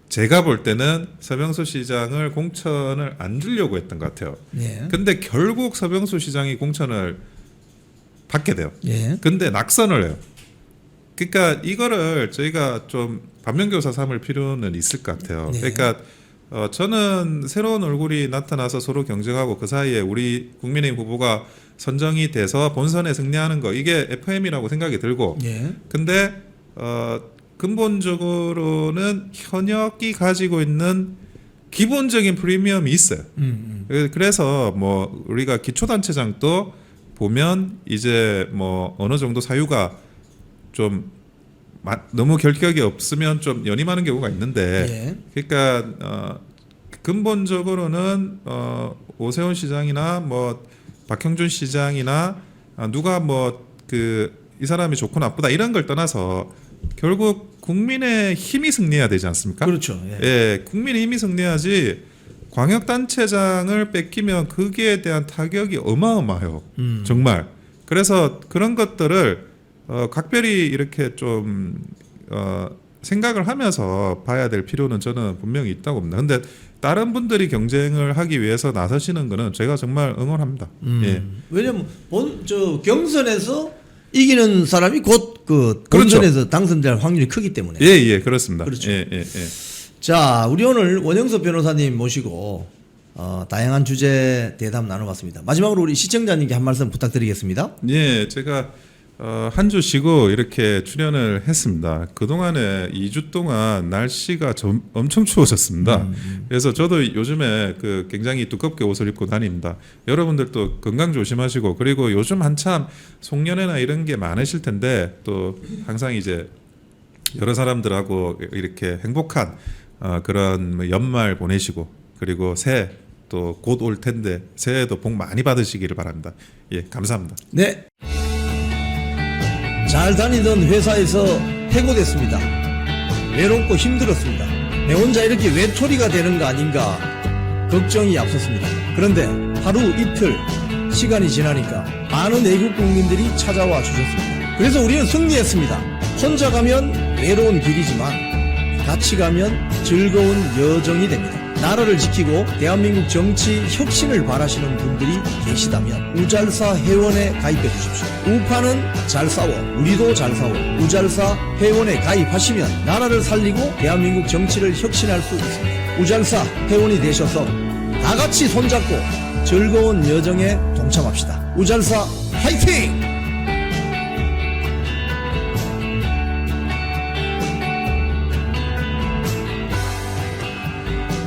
Speaker 3: 제가 볼 때는 서명수 시장을 공천을 안 주려고 했던 것 같아요.
Speaker 1: 예.
Speaker 3: 근데 결국 서명수 시장이 공천을 받게 돼요.
Speaker 1: 예.
Speaker 3: 근데 낙선을 해요. 그러니까 이거를 저희가 좀 반면교사 삼을 필요는 있을 것 같아요.
Speaker 1: 네.
Speaker 3: 그러니까 저는 새로운 얼굴이 나타나서 서로 경쟁하고 그 사이에 우리 국민의힘 후보가 선정이 돼서 본선에 승리하는 거 이게 FM이라고 생각이 들고
Speaker 1: 예.
Speaker 3: 근데 근본적으로는 현역이 가지고 있는 기본적인 프리미엄이 있어요. 그래서 뭐 우리가 기초단체장도 보면 이제 뭐 어느 정도 사유가 좀 너무 결격이 없으면 좀 연임하는 경우가 있는데 그러니까 근본적으로는 오세훈 시장이나 뭐 박형준 시장이나 누가 뭐 이 사람이 좋고 나쁘다 이런 걸 떠나서 결국 국민의 힘이 승리해야 되지 않습니까?
Speaker 1: 그렇죠.
Speaker 3: 예, 국민의 힘이 승리하지 광역단체장을 뺏기면 거기에 대한 타격이 어마어마해요. 정말. 그래서 그런 것들을 각별히 이렇게 좀 생각을 하면서 봐야 될 필요는 저는 분명히 있다고 봅니다. 근데 다른 분들이 경쟁을 하기 위해서 나서시는 거는 제가 정말 응원합니다. 예.
Speaker 1: 왜냐면 경선에서 이기는 사람이 곧 그
Speaker 3: 그렇죠.
Speaker 1: 본선에서 당선될 확률이 크기 때문에.
Speaker 3: 예, 그렇습니다.
Speaker 1: 그렇죠.
Speaker 3: 예.
Speaker 1: 자, 우리 오늘 원영석 변호사님 모시고 다양한 주제 대담 나눠봤습니다. 마지막으로 우리 시청자님께 한 말씀 부탁드리겠습니다.
Speaker 3: 예, 제가 한 주 쉬고 이렇게 출연을 했습니다. 그동안에 2주 동안 날씨가 엄청 추워졌습니다. 그래서 저도 요즘에 굉장히 두껍게 옷을 입고 다닙니다. 여러분들도 건강 조심하시고 그리고 요즘 한참 송년회나 이런 게 많으실 텐데 또 항상 이제 여러 사람들하고 이렇게 행복한 그런 연말 보내시고 그리고 새해 또 곧 올 텐데 새해도 복 많이 받으시기를 바랍니다. 예, 감사합니다.
Speaker 1: 네. 잘 다니던 회사에서 해고됐습니다. 외롭고 힘들었습니다. 내 혼자 이렇게 외톨이가 되는 거 아닌가 걱정이 앞섰습니다. 그런데 하루 이틀 시간이 지나니까 많은 외국 국민들이 찾아와 주셨습니다. 그래서 우리는 승리했습니다. 혼자 가면 외로운 길이지만 같이 가면 즐거운 여정이 됩니다. 나라를 지키고 대한민국 정치 혁신을 바라시는 분들이 계시다면 우잘사 회원에 가입해 주십시오. 우파는 잘 싸워, 우리도 잘 싸워. 우잘사 회원에 가입하시면 나라를 살리고 대한민국 정치를 혁신할 수 있습니다. 우잘사 회원이 되셔서 다 같이 손잡고 즐거운 여정에 동참합시다. 우잘사 화이팅!